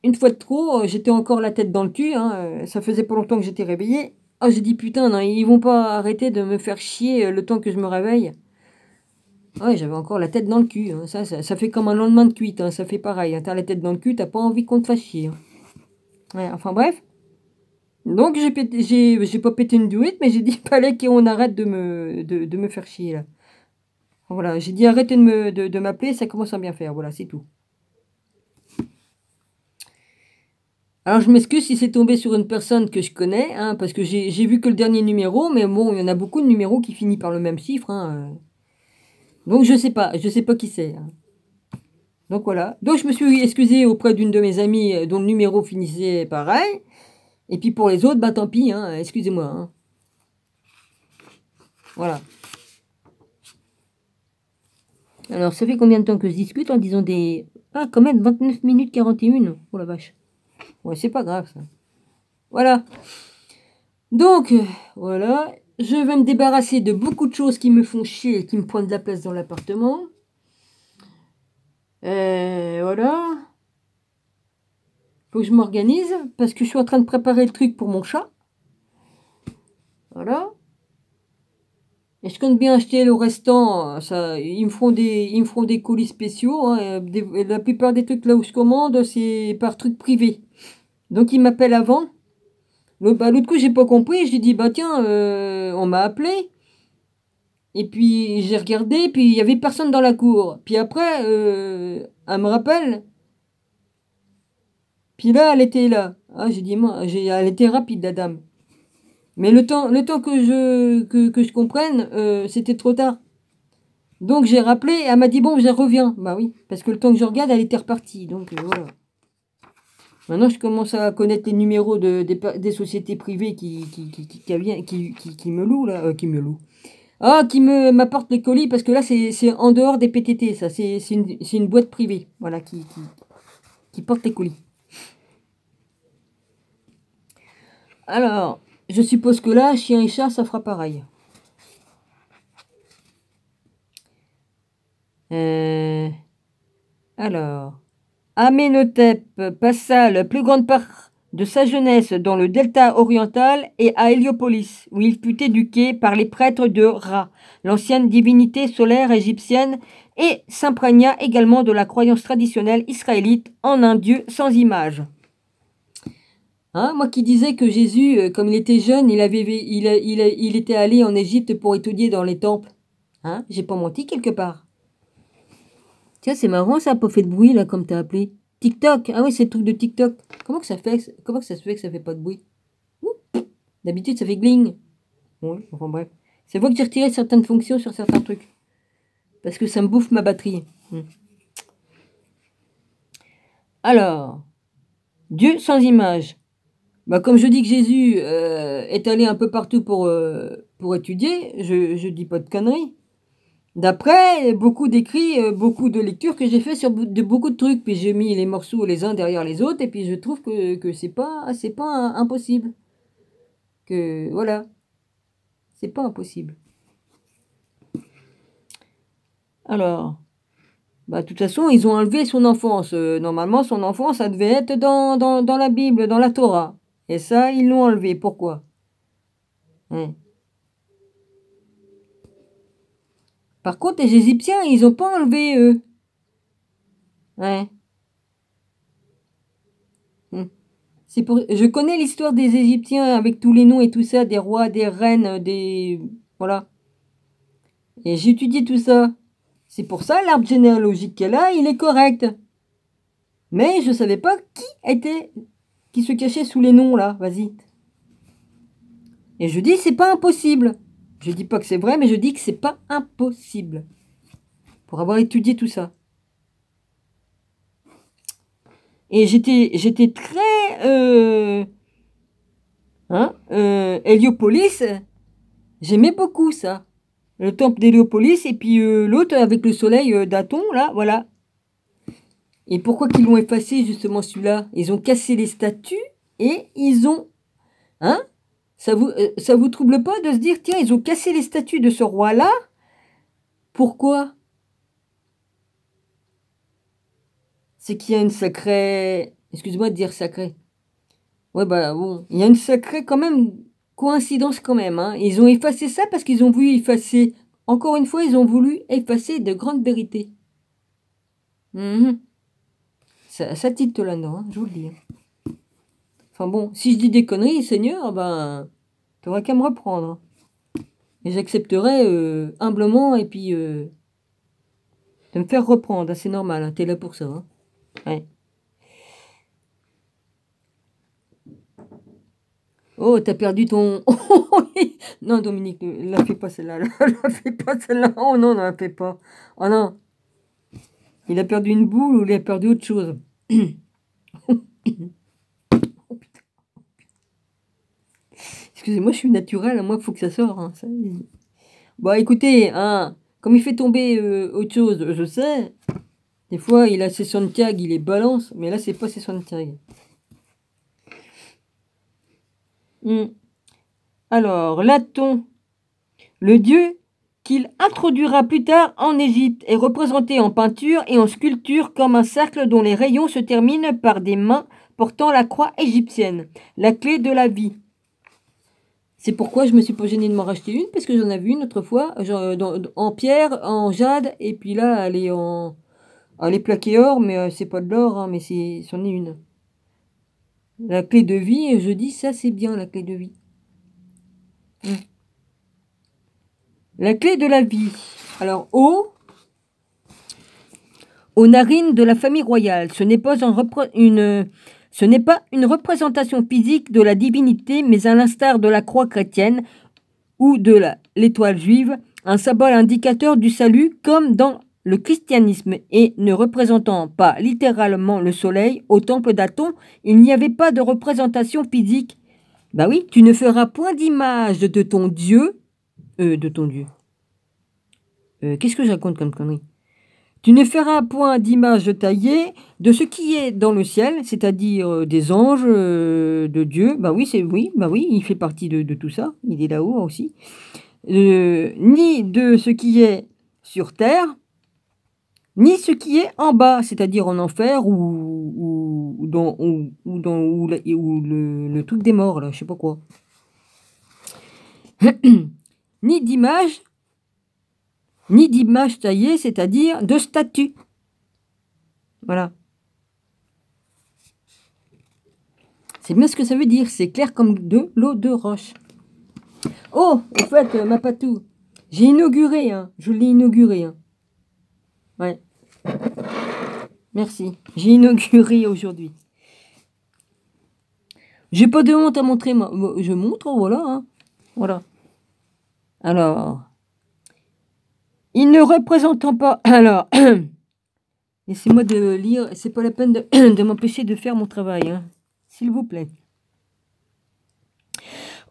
une fois de trop, j'étais encore la tête dans le cul, hein, ça faisait pas longtemps que j'étais réveillée. Ah, j'ai dit putain, non, ils vont pas arrêter de me faire chier le temps que je me réveille. Ouais, j'avais encore la tête dans le cul, hein. Ça fait comme un lendemain de cuite, hein, ça fait pareil. Hein. T'as la tête dans le cul, t'as pas envie qu'on te fasse chier. Hein. Ouais, enfin bref. Donc j'ai pas pété une douille, mais j'ai dit fallait qu'on arrête de me faire chier là. Voilà, j'ai dit arrêtez de m'appeler, ça commence à bien faire, voilà, c'est tout. Alors je m'excuse si c'est tombé sur une personne que je connais, hein, parce que j'ai vu que le dernier numéro, mais bon, il y en a beaucoup de numéros qui finissent par le même chiffre, hein, donc je sais pas qui c'est. Hein. Donc voilà, donc je me suis excusée auprès d'une de mes amies dont le numéro finissait pareil, et puis pour les autres, bah tant pis, hein, excusez-moi. Hein. Voilà. Alors, ça fait combien de temps que je discute en disant des... Ah, quand même, 29 minutes 41. Oh la vache. Ouais, c'est pas grave, ça. Voilà. Donc, voilà. je vais me débarrasser de beaucoup de choses qui me font chier et qui me prennent de la place dans l'appartement. Voilà. Faut que je m'organise parce que je suis en train de préparer le truc pour mon chat. Voilà. Et je compte bien acheter le restant. Ça, ils me feront des colis spéciaux. Hein, la plupart des trucs là où je commande, c'est par truc privé. Donc ils m'appellent avant. L'autre coup, j'ai pas compris. J'ai dit, bah tiens, on m'a appelé. Et puis j'ai regardé, puis il y avait personne dans la cour. Puis après, elle me rappelle. Puis là, elle était là. Ah, j'ai dit, moi, elle était rapide, la dame. Mais le temps que je comprenne, c'était trop tard. Donc j'ai rappelé, elle m'a dit, bon, je reviens. Bah oui, parce que le temps que je regarde, elle était repartie. Donc voilà. Maintenant, je commence à connaître les numéros des sociétés privées qui me louent, là, qui me louent. Ah, m'apporte les colis, parce que là, c'est en dehors des PTT, ça. C'est une boîte privée, voilà, qui porte les colis. Alors, je suppose que là, chien et chat, ça fera pareil. Alors, Amenhotep passa la plus grande part de sa jeunesse dans le delta oriental et à Héliopolis, où il fut éduqué par les prêtres de Ra, l'ancienne divinité solaire égyptienne, et s'imprégna également de la croyance traditionnelle israélite en un Dieu sans image. Hein, moi qui disais que Jésus, comme il était jeune, il était allé en Égypte pour étudier dans les temples. Hein, j'ai pas menti quelque part. Tiens, c'est marrant, ça n'a pas fait de bruit, là, comme t'as appelé. TikTok. Ah oui, c'est le truc de TikTok. Comment ça se fait que ça fait pas de bruit? D'habitude, ça fait gling. Oui, enfin bref. C'est vrai que j'ai retiré certaines fonctions sur certains trucs. Parce que ça me bouffe ma batterie. Alors, Dieu sans image. Bah, comme je dis que Jésus est allé un peu partout pour étudier, je dis pas de conneries. D'après beaucoup d'écrits, beaucoup de lectures que j'ai fait sur beaucoup de trucs, puis j'ai mis les morceaux les uns derrière les autres, et puis je trouve que c'est pas impossible. Que voilà, c'est pas impossible. Alors, bah de toute façon, ils ont enlevé son enfance. Normalement, son enfance, ça devait être dans la Bible, dans la Torah. Et ça, ils l'ont enlevé. Pourquoi? Hein. Par contre, les Égyptiens, ils ont pas enlevé eux. Ouais. Je connais l'histoire des Égyptiens avec tous les noms et tout ça, des rois, des reines, des... Voilà. Et j'ai étudié tout ça. C'est pour ça, l'arbre généalogique qu'elle a, il est correct. Mais je savais pas qui se cachait sous les noms, là. Vas-y. Et je dis, c'est pas impossible. Je dis pas que c'est vrai, mais je dis que c'est pas impossible. Pour avoir étudié tout ça. Et j'étais très... Héliopolis, j'aimais beaucoup ça. Le temple d'Héliopolis et puis l'autre avec le soleil d'Aton, là, voilà. Et pourquoi qu'ils l'ont effacé justement celui-là? Ils ont cassé les statues et ils ont... Hein? Ça vous trouble pas de se dire, tiens, ils ont cassé les statues de ce roi-là? Pourquoi? C'est qu'il y a une sacrée... Excuse-moi de dire sacrée. Ouais, bah bon, il y a une sacrée quand même coïncidence quand même. Hein. Ils ont effacé ça parce qu'ils ont voulu effacer... Encore une fois, ils ont voulu effacer de grandes vérités. Mmh. Ça tilte là-dedans, hein, je vous le dis. Enfin bon, si je dis des conneries, Seigneur, ben, t'auras qu'à me reprendre. Et j'accepterai humblement et puis de me faire reprendre. C'est normal, hein, t'es là pour ça. Hein. Ouais. Oh, t'as perdu ton... Non, Dominique, la fais pas celle-là. La fais pas celle-là. Oh non, ne la fais pas. Oh non. Il a perdu une boule ou il a perdu autre chose. Excusez-moi, je suis naturel, moi, il faut que ça sorte. Hein, ça. Bon, écoutez, hein, comme il fait tomber autre chose, je sais. Des fois, il a ses Santiago, il les balance, mais là, c'est pas ses Santiago. Alors, l'aton Le dieu qu'il introduira plus tard en Égypte est représenté en peinture et en sculpture comme un cercle dont les rayons se terminent par des mains portant la croix égyptienne, la clé de la vie. C'est pourquoi je me suis pas gênée de m'en racheter une, parce que j'en avais une autrefois, en pierre, en jade, et puis là, elle est plaquée or, mais c'est pas de l'or, hein, mais c'en est une. La clé de vie, je dis, ça c'est bien, la clé de vie. La clé de la vie. Alors, aux narines de la famille royale, ce n'est pas une représentation physique de la divinité, mais à l'instar de la croix chrétienne ou de l'étoile juive, un symbole indicateur du salut comme dans le christianisme, et ne représentant pas littéralement le soleil. Au temple d'Aton, il n'y avait pas de représentation physique. Bah oui, tu ne feras point d'image de ton Dieu. Qu'est-ce que je raconte comme connerie? Tu ne feras point d'image taillée de ce qui est dans le ciel, c'est-à-dire des anges, de Dieu. Bah oui, il fait partie de tout ça. Il est là-haut aussi. Ni de ce qui est sur terre, ni ce qui est en bas, c'est-à-dire en enfer ou le truc des morts, là, je sais pas quoi. Ni d'image taillée, c'est-à-dire de statue. Voilà. C'est bien ce que ça veut dire. C'est clair comme de l'eau de roche. Oh, au fait, ma patou, j'ai inauguré, hein. Je l'ai inauguré, hein. Ouais. Merci. J'ai inauguré aujourd'hui. J'ai pas de honte à montrer, moi. Je montre, voilà, hein. Voilà. Alors, il ne représentant pas... Alors, laissez-moi de lire. C'est pas la peine de m'empêcher de faire mon travail, hein. S'il vous plaît.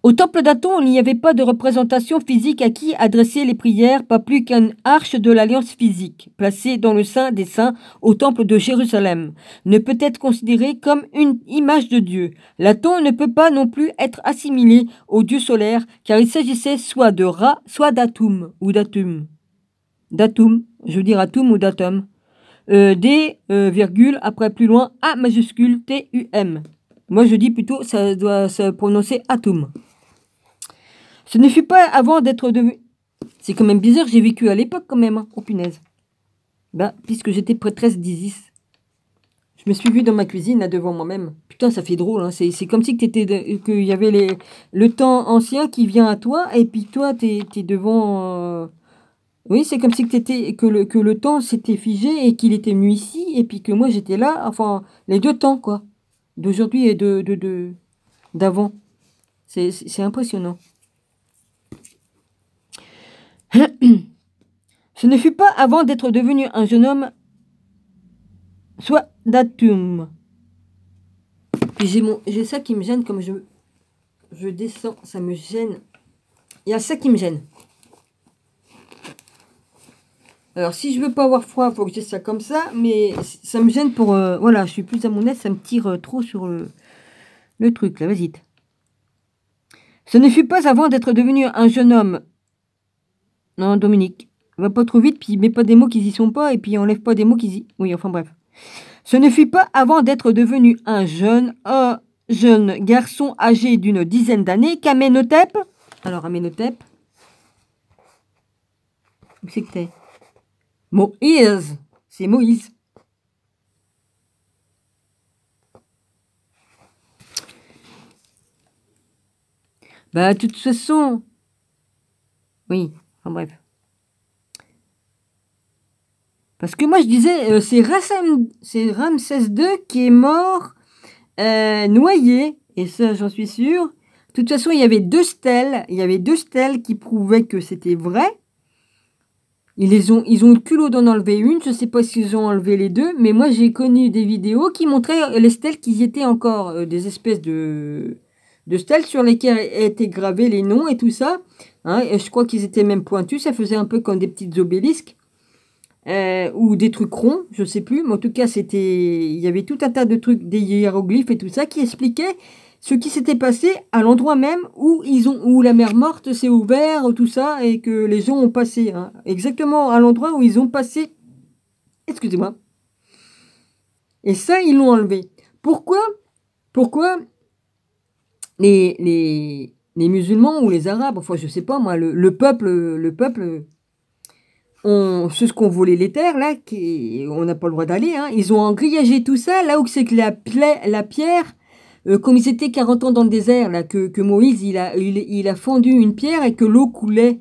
Au temple d'Aton, il n'y avait pas de représentation physique à qui adresser les prières, pas plus qu'une arche de l'alliance physique, placée dans le Saint des Saints au temple de Jérusalem, ne peut être considérée comme une image de Dieu. L'Aton ne peut pas non plus être assimilé au Dieu solaire, car il s'agissait soit de Ra, soit d'Atum, ou d'Atum. D'Atum, je veux dire Atum ou d'Atum. D, virgule, après plus loin, A majuscule, T-U-M. Moi je dis plutôt, ça doit se prononcer Atum. Ce ne fut pas avant d'être devenu... C'est quand même bizarre, j'ai vécu à l'époque quand même, hein. Oh punaise. Bah, puisque j'étais prêtresse d'Isis. Je me suis vue dans ma cuisine, là, devant moi-même. Putain, ça fait drôle, hein. C'est comme si qu'il y avait le temps ancien qui vient à toi, et puis toi, t'es devant... Oui, c'est comme si que le temps s'était figé, et qu'il était venu ici, et puis que moi, j'étais là. Enfin, les deux temps, quoi. D'aujourd'hui et d'avant. C'est impressionnant. Ce ne fut pas avant d'être devenu un jeune homme, soit d'Atum. Puis j'ai ça qui me gêne, comme je descends, ça me gêne. Il y a ça qui me gêne. Alors, si je veux pas avoir froid, il faut que j'ai ça comme ça, mais ça me gêne pour... voilà, je suis plus à mon aise, ça me tire trop sur le truc, là, vas-y. Ce ne fut pas avant d'être devenu un jeune homme... Non, Dominique, va pas trop vite, puis mets pas des mots qui y sont pas, et puis enlève pas des mots qui y... Oui, enfin bref. Ce ne fut pas avant d'être devenu un jeune garçon âgé d'une dizaine d'années qu'Amenhotep... Alors, Amenhotep... Où c'est que t'es? Moïse, c'est Moïse. Bah, de toute façon... Oui, enfin bref. Parce que moi, je disais, c'est Ramsès II qui est mort noyé. Et ça, j'en suis sûre. De toute façon, il y avait deux stèles. Il y avait deux stèles qui prouvaient que c'était vrai. Ils ont eu le culot d'en enlever une. Je ne sais pas s'ils ont enlevé les deux. Mais moi, j'ai connu des vidéos qui montraient les stèles qui y étaient encore. Des espèces de stèles sur lesquelles étaient gravés les noms et tout ça. Hein, et je crois qu'ils étaient même pointus. Ça faisait un peu comme des petites obélisques. Ou des trucs ronds, je sais plus. Mais en tout cas, il y avait tout un tas de trucs, des hiéroglyphes et tout ça, qui expliquaient ce qui s'était passé à l'endroit même où la mer morte s'est ouverte, tout ça, et que les gens ont passé. Hein, exactement à l'endroit où ils ont passé. Excusez-moi. Et ça, ils l'ont enlevé. Pourquoi les musulmans ou les arabes, enfin je sais pas moi, le peuple, c'est ce qu'on volait les terres là, on n'a pas le droit d'aller, hein, ils ont engrillagé tout ça, là où c'est que la pierre, comme ils étaient 40 ans dans le désert, là, que Moïse il a fendu une pierre et que l'eau coulait.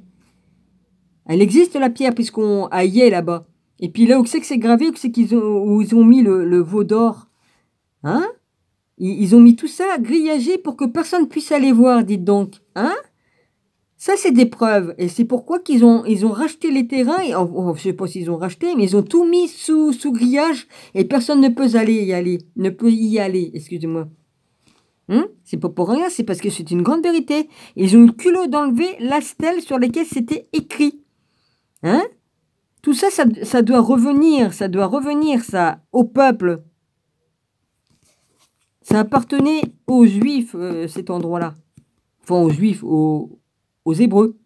Elle existe la pierre puisqu'on haillait là-bas. Et puis là où c'est que c'est gravé, où c'est où ils ont mis le veau d'or. Hein? Ils ont mis tout ça grillagé pour que personne puisse aller voir, dites donc. Hein? Ça, c'est des preuves. Et c'est pourquoi ils ont racheté les terrains. Et, je ne sais pas s'ils ont racheté, mais ils ont tout mis sous grillage et personne ne peut y aller. Excusez-moi. C'est pas pour rien, c'est parce que c'est une grande vérité. Ils ont eu le culot d'enlever la stèle sur laquelle c'était écrit. Hein? Tout ça, ça doit revenir, ça, au peuple. Ça appartenait aux Juifs, cet endroit-là. Enfin, aux Juifs, aux Hébreux.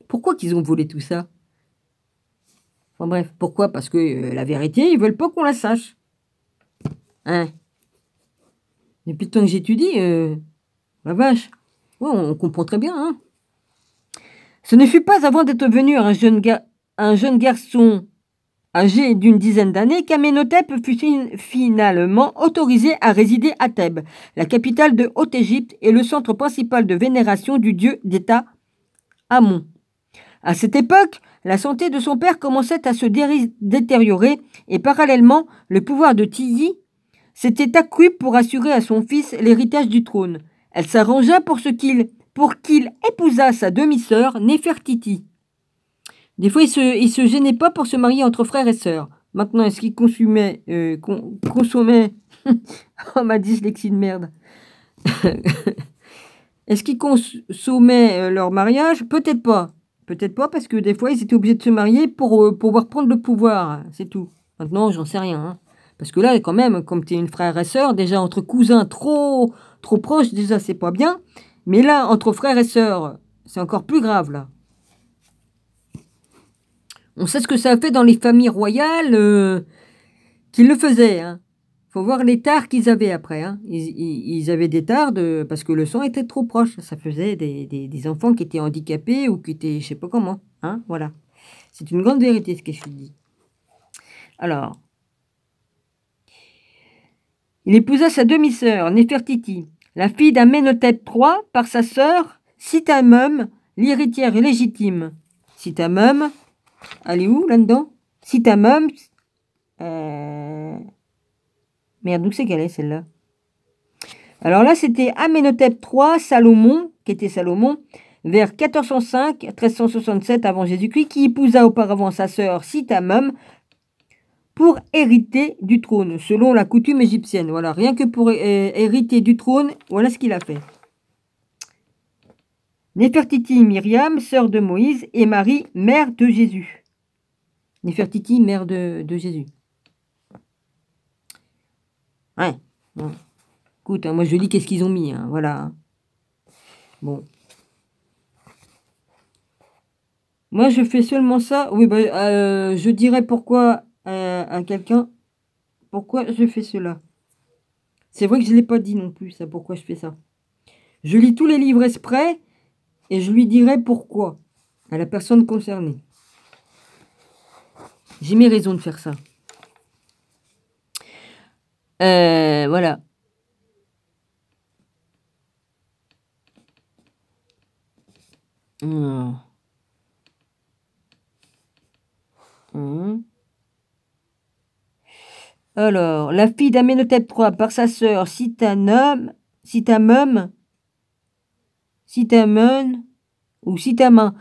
Pourquoi qu'ils ont volé tout ça? Enfin bref, pourquoi? Parce que la vérité, ils veulent pas qu'on la sache. Hein? Depuis le temps que j'étudie, la vache, ouais, on comprend très bien, hein. Ce ne fut pas avant d'être venu un jeune garçon âgé d'une dizaine d'années qu'Amenhotep fut finalement autorisé à résider à Thèbes, la capitale de Haute-Égypte et le centre principal de vénération du dieu d'État Amon. À cette époque, la santé de son père commençait à se détériorer et parallèlement, le pouvoir de Tiyi s'était accru pour assurer à son fils l'héritage du trône. Elle s'arrangea pour qu'il épousât sa demi-sœur Néfertiti. Des fois, il se gênait pas pour se marier entre frères et sœurs. Maintenant, est-ce qu'il consommait oh, ma dyslexie de merde. Est-ce qu'ils consommaient leur mariage? Peut-être pas. Peut-être pas parce que des fois, ils étaient obligés de se marier pour pouvoir prendre le pouvoir. C'est tout. Maintenant, j'en sais rien. Hein. Parce que là, quand même, comme tu es une frère et sœur, déjà entre cousins trop proches, déjà, c'est pas bien. Mais là, entre frères et sœurs, c'est encore plus grave, là. On sait ce que ça a fait dans les familles royales qui le faisaient. Hein. Faut voir les tares qu'ils avaient après. Hein. Ils avaient des tares parce que le sang était trop proche. Ça faisait des enfants qui étaient handicapés ou qui étaient, je sais pas comment. Hein. Voilà. C'est une grande vérité ce que je dis. Alors, il épousa sa demi-sœur, Néfertiti, la fille d'Amenhotep III par sa sœur Sitamum, l'héritière légitime. Sitamum, elle est où là-dedans? Sitamum. Merde, d'où c'est qu'elle est celle-là? Alors là, c'était Amenhotep III, Salomon, qui était Salomon, vers 1405-1367 avant Jésus-Christ, qui épousa auparavant sa sœur Sitamum pour hériter du trône, selon la coutume égyptienne. Voilà, rien que pour hériter du trône, voilà ce qu'il a fait. Néfertiti, Myriam, sœur de Moïse, et Marie, mère de Jésus. Néfertiti, mère de Jésus. Ouais. Bon. Écoute, hein, moi je lis qu'est-ce qu'ils ont mis. Hein, voilà. Bon. Moi je fais seulement ça. Oui, bah, je dirais pourquoi à quelqu'un. Pourquoi je fais cela. C'est vrai que je ne l'ai pas dit non plus, ça, pourquoi je fais ça. Je lis tous les livres exprès et je lui dirai pourquoi à la personne concernée. J'ai mes raisons de faire ça. Voilà. Alors, la fille d'Amenhotep III par sa sœur Sitamum, ou Sitamun, Sitamun,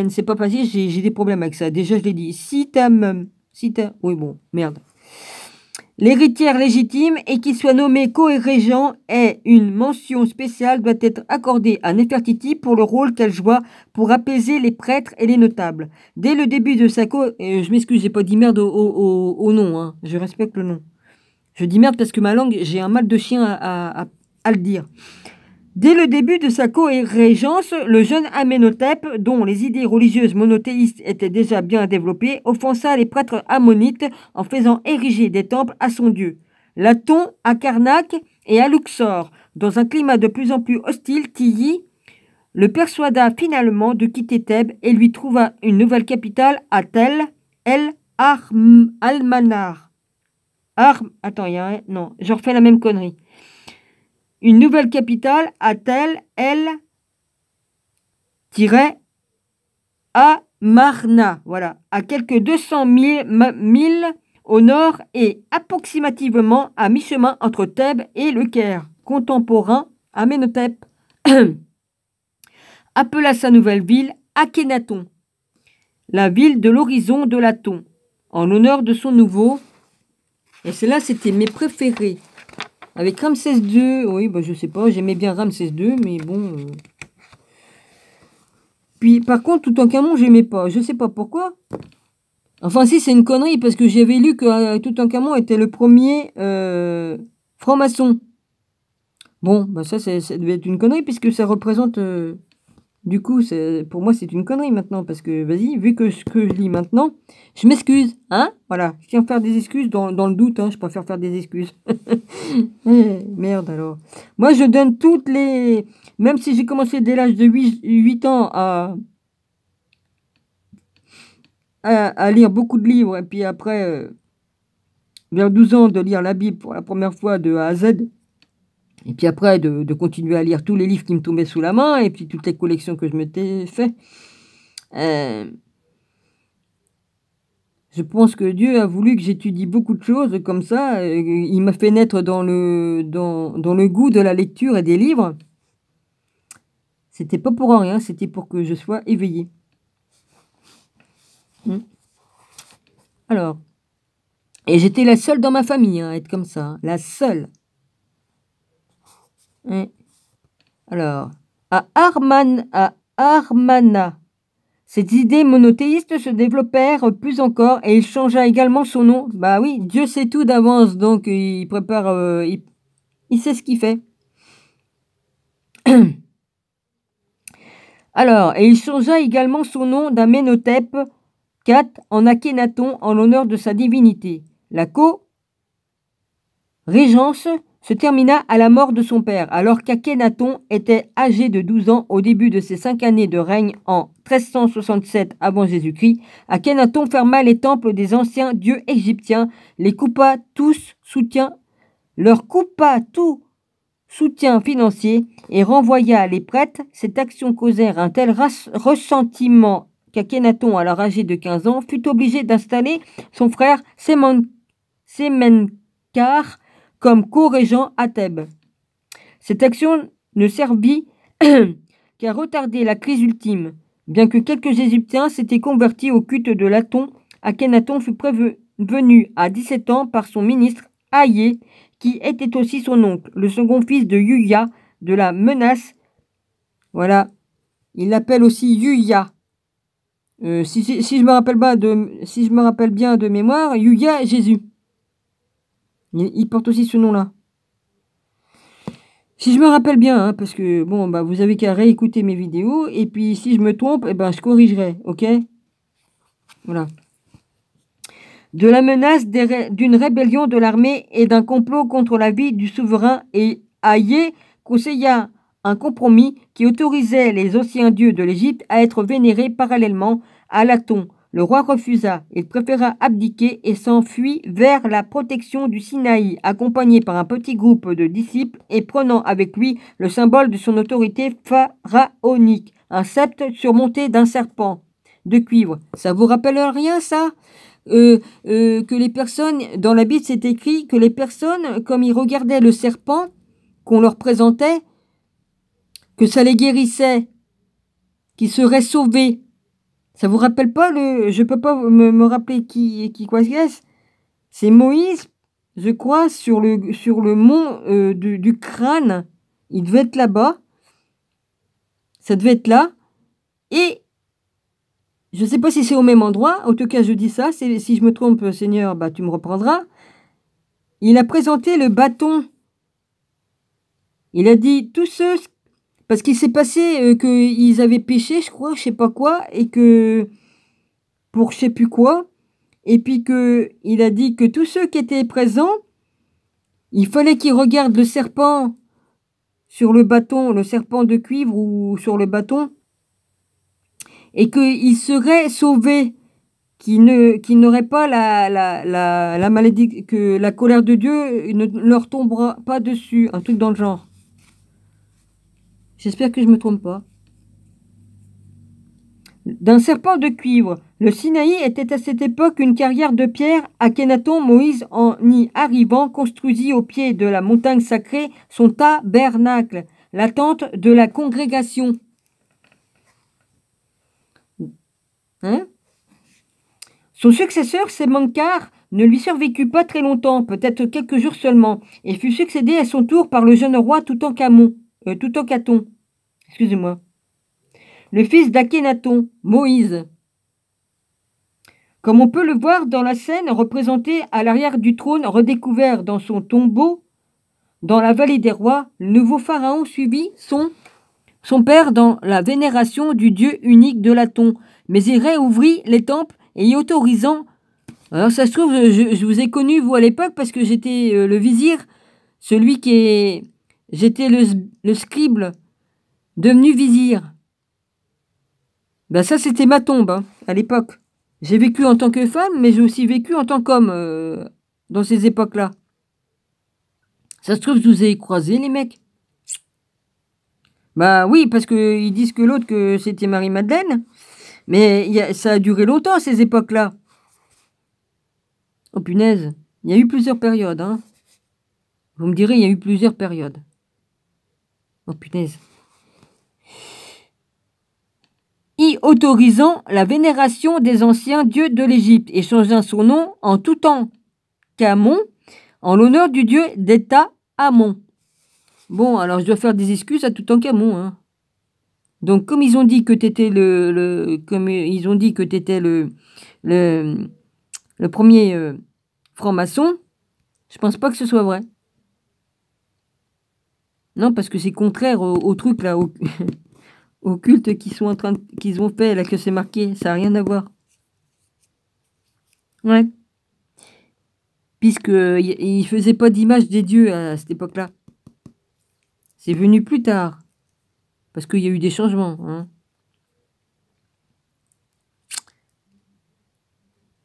c'est pas facile, j'ai des problèmes avec ça. Déjà, je l'ai dit. Oui, bon, merde. l'héritière légitime et qui soit nommé co-régent et une mention spéciale doit être accordée à Nefertiti pour le rôle qu'elle joua pour apaiser les prêtres et les notables. Dès le début de sa je m'excuse, j'ai pas dit merde au nom, hein. Je respecte le nom. Je dis merde parce que ma langue, j'ai un mal de chien à le dire. Dès le début de sa co-régence, le jeune Amenhotep, dont les idées religieuses monothéistes étaient déjà bien développées, offensa les prêtres ammonites en faisant ériger des temples à son dieu, Laton à Karnak et à Luxor. Dans un climat de plus en plus hostile, Tilly le persuada finalement de quitter Thèbes et lui trouva une nouvelle capitale à Tel el-Almanar. Attends, non, je refais la même connerie. Une nouvelle capitale à Tel el-Amarna, voilà, à quelques 200 milles au nord et approximativement à mi-chemin entre Thèbes et le Caire. Contemporain Amenhotep appela sa nouvelle ville Akhenaton, la ville de l'horizon de Laton, en l'honneur de son nouveau. Et celle-là, c'était mes préférés. Avec Ramsès II, oui, bah, je sais pas, j'aimais bien Ramsès II, mais bon. Puis, par contre, Toutankhamon, j'aimais pas. Je sais pas pourquoi. Enfin, si, c'est une connerie, parce que j'avais lu que Toutankhamon était le premier franc-maçon. Bon, bah ça devait être une connerie, puisque ça représente... du coup, pour moi, c'est une connerie maintenant, parce que, vas-y, vu que ce que je lis maintenant, je m'excuse, hein, voilà, je tiens à faire des excuses dans le doute, hein, je préfère faire des excuses. Merde, alors. Moi, je donne toutes les... Même si j'ai commencé dès l'âge de 8 ans à lire beaucoup de livres, et puis après, vers 12 ans, de lire la Bible pour la première fois de A à Z, et puis après, de continuer à lire tous les livres qui me tombaient sous la main, et puis toutes les collections que je m'étais fait. Je pense que Dieu a voulu que j'étudie beaucoup de choses comme ça. Il m'a fait naître dans le goût de la lecture et des livres. C'était pas pour rien, c'était pour que je sois éveillée. Alors, et j'étais la seule dans ma famille à être comme ça, hein, la seule. Alors, à Armana, ces idées monothéistes se développèrent plus encore et il changea également son nom. Bah oui, Dieu sait tout d'avance, donc il prépare, il sait ce qu'il fait. Alors, et il changea également son nom d'Amenhotep IV en Akhenaton en l'honneur de sa divinité. La co-régence se termina à la mort de son père, alors qu'Akhenaton était âgé de 12 ans au début de ses 5 années de règne en 1367 avant Jésus-Christ. Akhenaton ferma les temples des anciens dieux égyptiens, leur coupa tout soutien financier et renvoya les prêtres. Cette action causèrent un tel ressentiment qu'Akhenaton, alors âgé de 15 ans, fut obligé d'installer son frère Semenkar comme co-régent à Thèbes. Cette action ne servit qu'à retarder la crise ultime. Bien que quelques Égyptiens s'étaient convertis au culte de Laton, Akhenaton fut prévenu à 17 ans par son ministre Haïé, qui était aussi son oncle, le second fils de Yuya, de la menace. Voilà, il l'appelle aussi Yuya. Si je me rappelle bien de mémoire, Yuya Jésus. Il porte aussi ce nom-là. Si je me rappelle bien, hein, parce que, bon, bah, vous avez qu'à réécouter mes vidéos, et puis si je me trompe, eh ben, je corrigerai, ok? Voilà. De la menace d'une rébellion de l'armée et d'un complot contre la vie du souverain, et Haïé conseilla un compromis qui autorisait les anciens dieux de l'Égypte à être vénérés parallèlement à Laton. Le roi refusa, il préféra abdiquer et s'enfuit vers la protection du Sinaï, accompagné par un petit groupe de disciples et prenant avec lui le symbole de son autorité pharaonique, un sceptre surmonté d'un serpent de cuivre. Ça vous rappelle rien, ça? Que les personnes, dans la Bible, c'est écrit que les personnes, comme ils regardaient le serpent qu'on leur présentait, que ça les guérissait, qu'ils seraient sauvés. Ça vous rappelle pas je peux pas me rappeler qui quoi c'est? C'est Moïse je crois, sur le mont du crâne. Il devait être là-bas. Ça devait être là. Et je ne sais pas si c'est au même endroit. En tout cas, je dis ça. Si je me trompe, Seigneur, bah, tu me reprendras. Il a présenté le bâton. Il a dit, tous ceux... Parce qu'il s'est passé qu'ils avaient péché, je crois, je sais pas quoi, et que... Pour je sais plus quoi. Et puis il a dit que tous ceux qui étaient présents, il fallait qu'ils regardent le serpent sur le bâton, le serpent de cuivre ou sur le bâton, et qu'ils seraient sauvés, qu'ils n'auraient pas la malédiction, que la colère de Dieu ne leur tombera pas dessus, un truc dans le genre. J'espère que je me trompe pas. D'un serpent de cuivre. Le Sinaï était à cette époque une carrière de pierre. Akhenaton, Moïse, en y arrivant, construisit au pied de la montagne sacrée son tabernacle, la tente de la congrégation. Hein? Son successeur, Sémankar, ne lui survécut pas très longtemps, peut-être quelques jours seulement, et fut succédé à son tour par le jeune roi Toutankhamon. Excusez-moi. Le fils d'Akhenaton, Moïse. Comme on peut le voir dans la scène représentée à l'arrière du trône redécouvert dans son tombeau, dans la vallée des rois, le nouveau pharaon suivit son père dans la vénération du Dieu unique de l'Aton, mais il réouvrit les temples et y autorisant... Alors ça se trouve, je vous ai connu, vous, à l'époque, parce que j'étais le vizir, celui qui est... J'étais le scribe devenu vizir. Ben ça, c'était ma tombe, hein, à l'époque. J'ai vécu en tant que femme, mais j'ai aussi vécu en tant qu'homme dans ces époques-là. Ça se trouve, je vous ai croisés, les mecs. Bah oui, parce qu'ils disent que l'autre, que c'était Marie-Madeleine. Mais ça a duré longtemps, ces époques-là. Oh punaise, il y a eu plusieurs périodes. Hein. Vous me direz, il y a eu plusieurs périodes. Oh punaise. Y autorisant la vénération des anciens dieux de l'Égypte et changeant son nom en Toutankhamon en l'honneur du dieu d'État Amon. Bon, alors je dois faire des excuses à Toutankhamon. Hein. Donc comme ils ont dit que t'étais le premier franc-maçon, je pense pas que ce soit vrai. Non, parce que c'est contraire au truc là, au culte qu'ils ont fait, là, que c'est marqué. Ça n'a rien à voir. Ouais. Puisqu'ils ne faisaient pas d'image des dieux à cette époque-là. C'est venu plus tard. Parce qu'il y a eu des changements. Hein.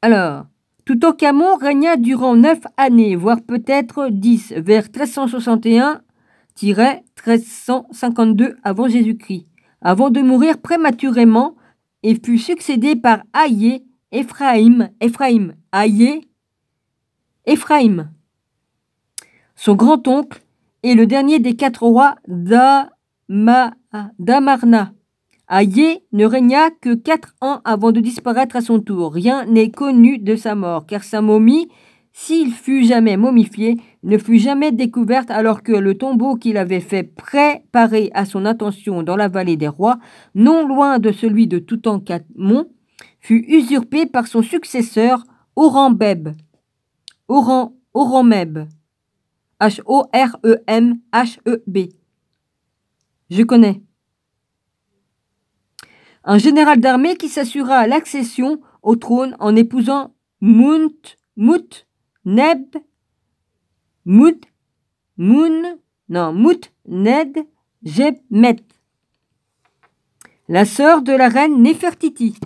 Alors, Toutankhamon régna durant 9 années, voire peut-être 10, vers 1361-1352 avant Jésus-Christ, avant de mourir prématurément et fut succédé par Aïe, Ephraïm, son grand-oncle et le dernier des 4 rois d'Amarna. Aïe ne régna que 4 ans avant de disparaître à son tour. Rien n'est connu de sa mort, car sa momie, s'il fut jamais momifié, ne fut jamais découverte alors que le tombeau qu'il avait fait préparer à son intention dans la vallée des rois, non loin de celui de Toutankhamon, fut usurpé par son successeur Horemheb. Horemheb. H-O-R-E-M-H-E-B. Je connais. Un général d'armée qui s'assura l'accession au trône en épousant Moutned-Jebmet, la sœur de la reine Néfertiti.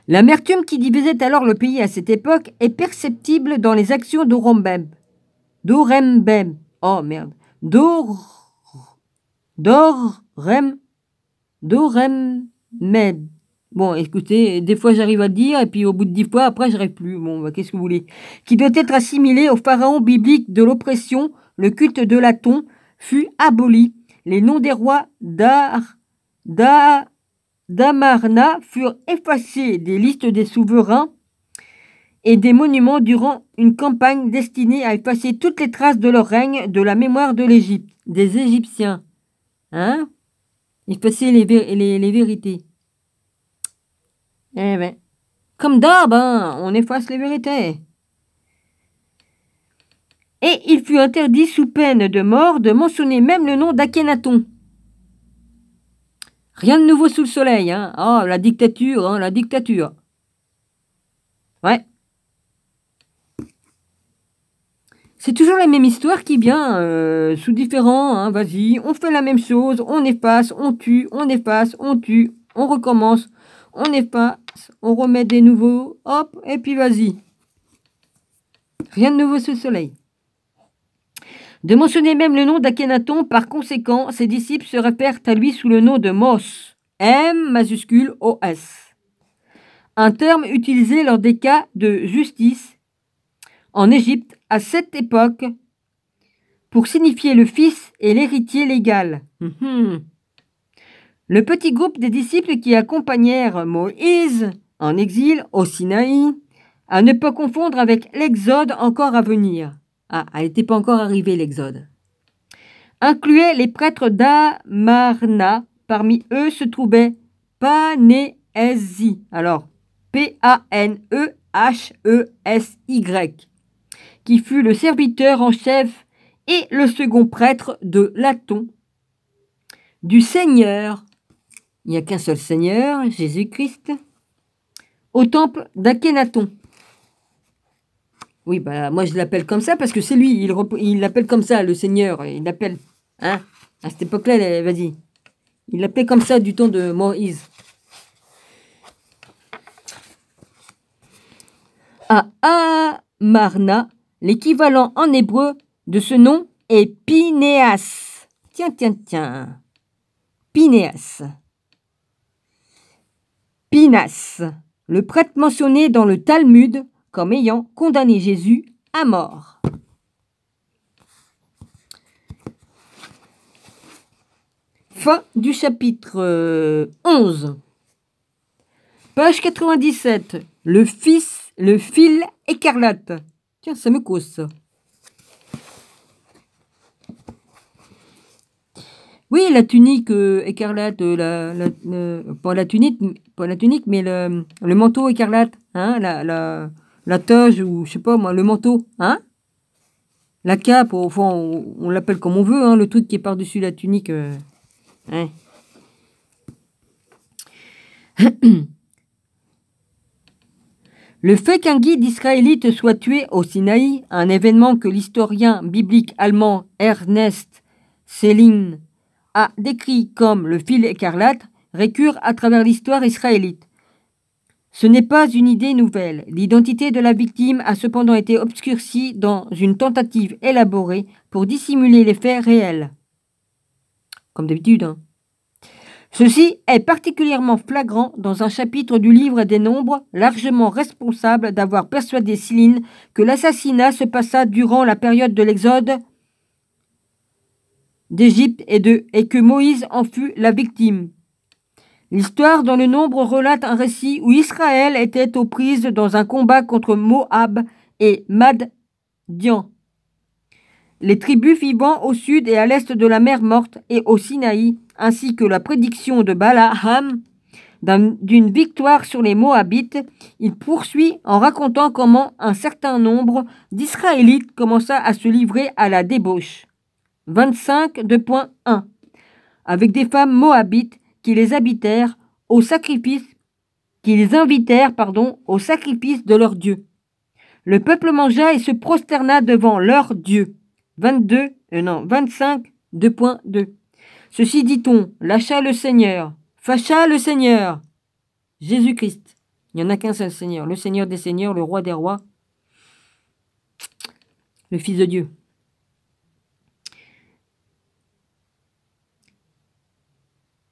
L'amertume qui divisait alors le pays à cette époque est perceptible dans les actions d'Horemheb. Oh merde. Doremheb. Bon, écoutez, des fois j'arrive à le dire, et puis au bout de 10 fois, après j'arrive plus. Bon, bah, qu'est-ce que vous voulez? Qui doit être assimilé au pharaon biblique de l'oppression, le culte de l'Aton fut aboli. Les noms des rois d'Amarna furent effacés des listes des souverains et des monuments durant une campagne destinée à effacer toutes les traces de leur règne de la mémoire de l'Égypte, des Égyptiens. Hein? Effacer les vérités. Eh ben, comme d'hab, hein, on efface les vérités. Et il fut interdit sous peine de mort de mentionner même le nom d'Akhenaton. Rien de nouveau sous le soleil, hein. Oh, la dictature, hein, la dictature. Ouais. C'est toujours la même histoire qui vient sous différents, hein, vas-y, on fait la même chose, on efface, on tue, on efface, on tue, on recommence, on efface, on remet des nouveaux, hop, et puis vas-y. Rien de nouveau sous le soleil. De mentionner même le nom d'Akhenaton, par conséquent, ses disciples se réfèrent à lui sous le nom de Mos, M majuscule O-S. Un terme utilisé lors des cas de justice en Égypte à cette époque pour signifier le fils et l'héritier légal. Le petit groupe des disciples qui accompagnèrent Moïse en exil au Sinaï, à ne pas confondre avec l'Exode encore à venir. Ah, elle n'était pas encore arrivée l'Exode. Incluait les prêtres d'Amarna. Parmi eux se trouvait Panéhésie. Alors, P-A-N-E-H-E-S-Y, qui fut le serviteur en chef et le second prêtre de Laton, du Seigneur, il n'y a qu'un seul Seigneur, Jésus-Christ, au temple d'Akhenaton. Oui, bah moi je l'appelle comme ça parce que c'est lui, il l'appelle comme ça, le Seigneur, il l'appelle, hein, à cette époque-là, vas-y, il l'appelait comme ça du temps de Moïse. À Amarna, l'équivalent en hébreu de ce nom est Pinéas. Tiens. Pinéas. Pinas, le prêtre mentionné dans le Talmud comme ayant condamné Jésus à mort. Fin du chapitre 11. Page 97. Le fil écarlate. Tiens, ça me cause ça. Oui, la tunique écarlate, pas la tunique, mais le manteau écarlate, hein, la toge ou je sais pas moi, le manteau, hein, la cape, enfin, on l'appelle comme on veut, hein, le truc qui est par-dessus la tunique, hein. Le fait qu'un guide israélite soit tué au Sinaï, un événement que l'historien biblique allemand Ernest Selin a décrit comme le fil écarlate, récure à travers l'histoire israélite. Ce n'est pas une idée nouvelle. L'identité de la victime a cependant été obscurcie dans une tentative élaborée pour dissimuler les faits réels. Comme d'habitude, hein. Ceci est particulièrement flagrant dans un chapitre du livre des Nombres, largement responsable d'avoir persuadé Siline que l'assassinat se passa durant la période de l'Exode d'Égypte et que Moïse en fut la victime. L'histoire dans le Nombre relate un récit où Israël était aux prises dans un combat contre Moab et Madian, les tribus vivant au sud et à l'est de la mer Morte et au Sinaï, ainsi que la prédiction de Balaam d'une victoire sur les Moabites. Il poursuit en racontant comment un certain nombre d'Israélites commença à se livrer à la débauche. 25.1 avec des femmes moabites qui les invitèrent au sacrifice au sacrifice de leur Dieu. Le peuple mangea et se prosterna devant leur Dieu. 25.2. Ceci dit-on, lâcha le Seigneur, fâcha le Seigneur. Jésus-Christ. Il n'y en a qu'un seul Seigneur, le Seigneur des Seigneurs, le Roi des Rois, le Fils de Dieu.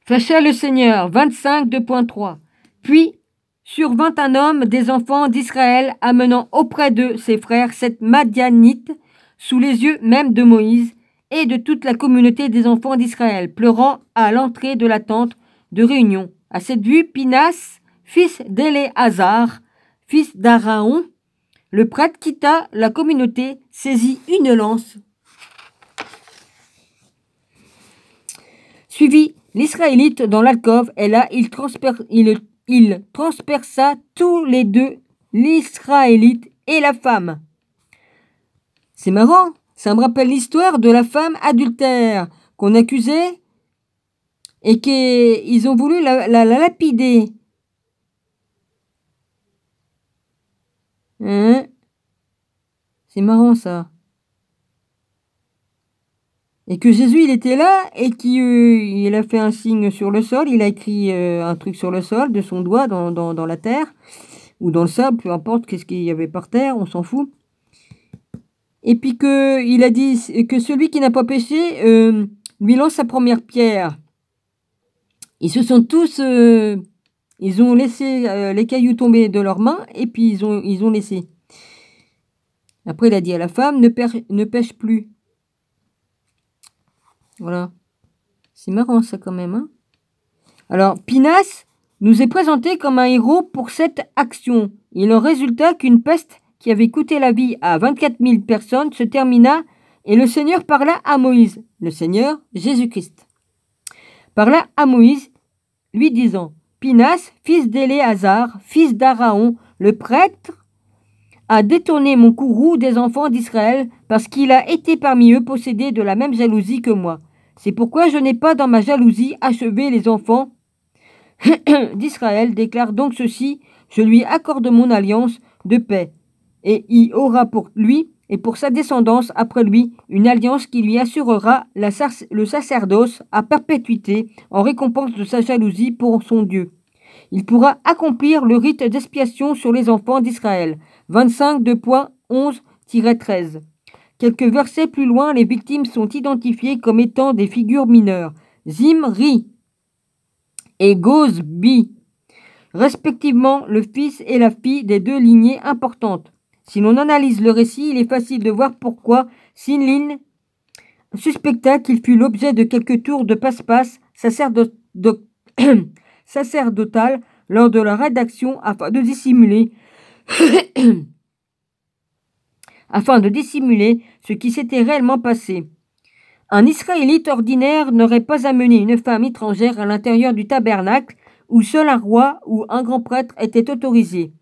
Fâcha le Seigneur, 25.2.3. Puis survint un homme des enfants d'Israël amenant auprès de ses frères cette Madianite sous les yeux même de Moïse et de toute la communauté des enfants d'Israël, pleurant à l'entrée de la tente de réunion. À cette vue, Pinas, fils d'Éléazar, fils d'Araon, le prêtre quitta la communauté, saisit une lance, suivit l'Israélite dans l'alcôve, et là, il transperça tous les deux, l'Israélite et la femme. C'est marrant, ça me rappelle l'histoire de la femme adultère qu'on accusait et qu'ils ont voulu la lapider. Hein? C'est marrant ça. Et que Jésus, il était là et qu'il a fait un signe sur le sol, il a écrit un truc sur le sol de son doigt dans la terre, ou dans le sable, peu importe qu'est-ce qu'il y avait par terre, on s'en fout. Et puis qu'il a dit que celui qui n'a pas péché lui lance sa première pierre. Ils se sont tous... ils ont laissé les cailloux tomber de leurs mains et puis ils ont laissé. Après, il a dit à la femme, ne pêche plus. Voilà. C'est marrant ça quand même. Hein. Alors, Pinas nous est présenté comme un héros pour cette action. Il en résulta qu'une peste qui avait coûté la vie à 24 000 personnes se termina et le Seigneur parla à Moïse, le Seigneur Jésus-Christ. Parla à Moïse, lui disant, Pinas, fils d'Éléazar, fils d'Araon, le prêtre, a détourné mon courroux des enfants d'Israël parce qu'il a été parmi eux possédé de la même jalousie que moi. C'est pourquoi je n'ai pas dans ma jalousie achevé les enfants d'Israël, déclare donc ceci, je lui accorde mon alliance de paix, et il aura pour lui et pour sa descendance après lui une alliance qui lui assurera le sacerdoce à perpétuité en récompense de sa jalousie pour son Dieu. Il pourra accomplir le rite d'expiation sur les enfants d'Israël. 25.11-13. Quelques versets plus loin, les victimes sont identifiées comme étant des figures mineures. Zimri et Gozbi, respectivement le fils et la fille des deux lignées importantes. Si l'on analyse le récit, il est facile de voir pourquoi Sinlin suspecta qu'il fut l'objet de quelques tours de passe-passe sacerdotal lors de la rédaction afin de dissimuler ce qui s'était réellement passé. Un Israélite ordinaire n'aurait pas amené une femme étrangère à l'intérieur du tabernacle où seul un roi ou un grand prêtre était autorisé.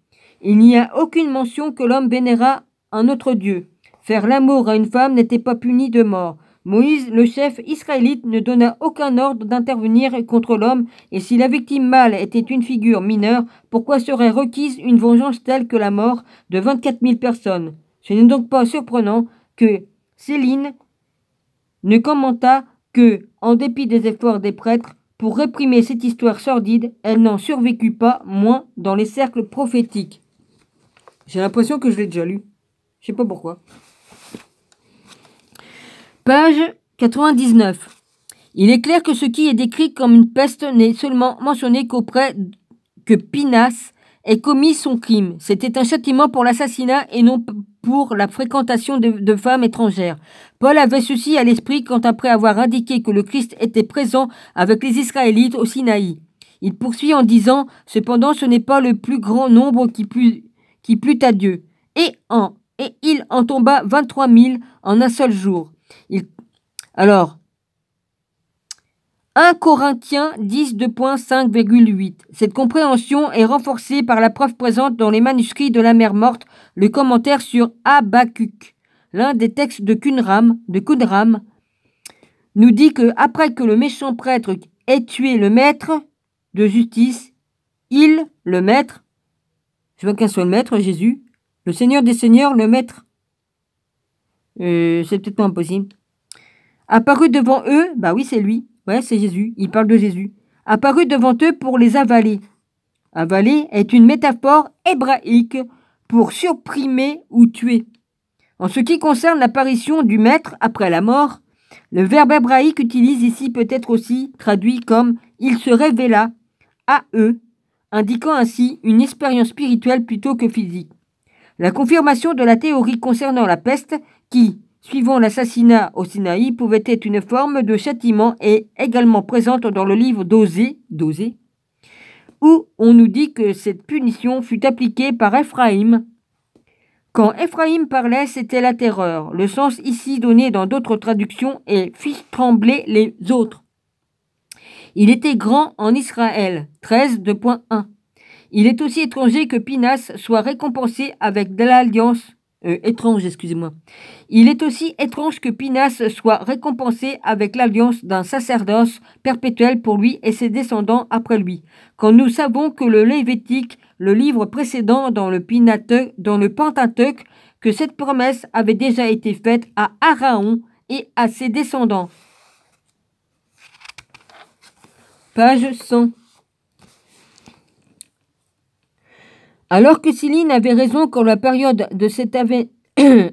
Il n'y a aucune mention que l'homme vénéra un autre dieu. Faire l'amour à une femme n'était pas puni de mort. Moïse, le chef israélite, ne donna aucun ordre d'intervenir contre l'homme, et si la victime mâle était une figure mineure, pourquoi serait requise une vengeance telle que la mort de 24 000 personnes? Ce n'est donc pas surprenant que Céline ne commenta que, en dépit des efforts des prêtres, pour réprimer cette histoire sordide, elle n'en survécut pas moins dans les cercles prophétiques. J'ai l'impression que je l'ai déjà lu. Je sais pas pourquoi. Page 99. Il est clair que ce qui est décrit comme une peste n'est seulement mentionné qu'auprès que Pinas ait commis son crime. C'était un châtiment pour l'assassinat et non pour la fréquentation de femmes étrangères. Paul avait ceci à l'esprit quand, après avoir indiqué que le Christ était présent avec les Israélites au Sinaï. Il poursuit en disant « Cependant, ce n'est pas le plus grand nombre qui plut à Dieu. Et il en tomba 23 000 en un seul jour. » Alors, 1 Corinthiens 10, 2.5,8. Cette compréhension est renforcée par la preuve présente dans les manuscrits de la mer morte, le commentaire sur Habakkuk. L'un des textes de Qumran nous dit que après que le méchant prêtre ait tué le maître de justice, le maître, je vois qu'un seul maître, Jésus, le Seigneur des Seigneurs, le maître, c'est peut-être pas impossible, apparut devant eux, bah oui c'est lui, ouais c'est Jésus, il parle de Jésus, apparut devant eux pour les avaler. Avaler est une métaphore hébraïque pour supprimer ou tuer. En ce qui concerne l'apparition du maître après la mort, le verbe hébraïque utilisé ici peut être aussi traduit comme « il se révéla à eux », indiquant ainsi une expérience spirituelle plutôt que physique. La confirmation de la théorie concernant la peste qui, suivant l'assassinat au Sinaï, pouvait être une forme de châtiment est également présente dans le livre d'Osée, où on nous dit que cette punition fut appliquée par Ephraïm Quand Éphraïm parlait, c'était la terreur. Le sens ici donné dans d'autres traductions est « fit trembler les autres ». Il était grand en Israël, 13.1. Il est aussi étranger que Pinas soit récompensé avec de l'alliance. Il est aussi étrange que Pinas soit récompensé avec l'alliance d'un sacerdoce perpétuel pour lui et ses descendants après lui. Quand nous savons que le Lévitique, le livre précédent dans le Pentateuque, que cette promesse avait déjà été faite à Aaron et à ses descendants. Page 100. Alors que Céline avait raison quand la période de cet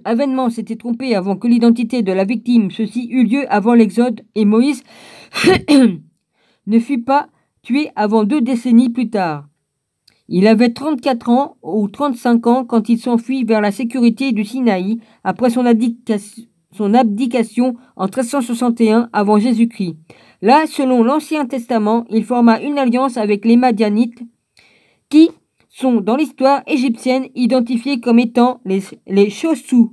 avènement s'était trompée avant que l'identité de la victime, ceci eut lieu avant l'Exode et Moïse ne fut pas tué avant 2 décennies plus tard. Il avait 34 ans ou 35 ans quand il s'enfuit vers la sécurité du Sinaï après son abdication en 1361 avant Jésus-Christ. Là, selon l'Ancien Testament, il forma une alliance avec les Madianites qui sont dans l'histoire égyptienne identifiés comme étant les Chossu,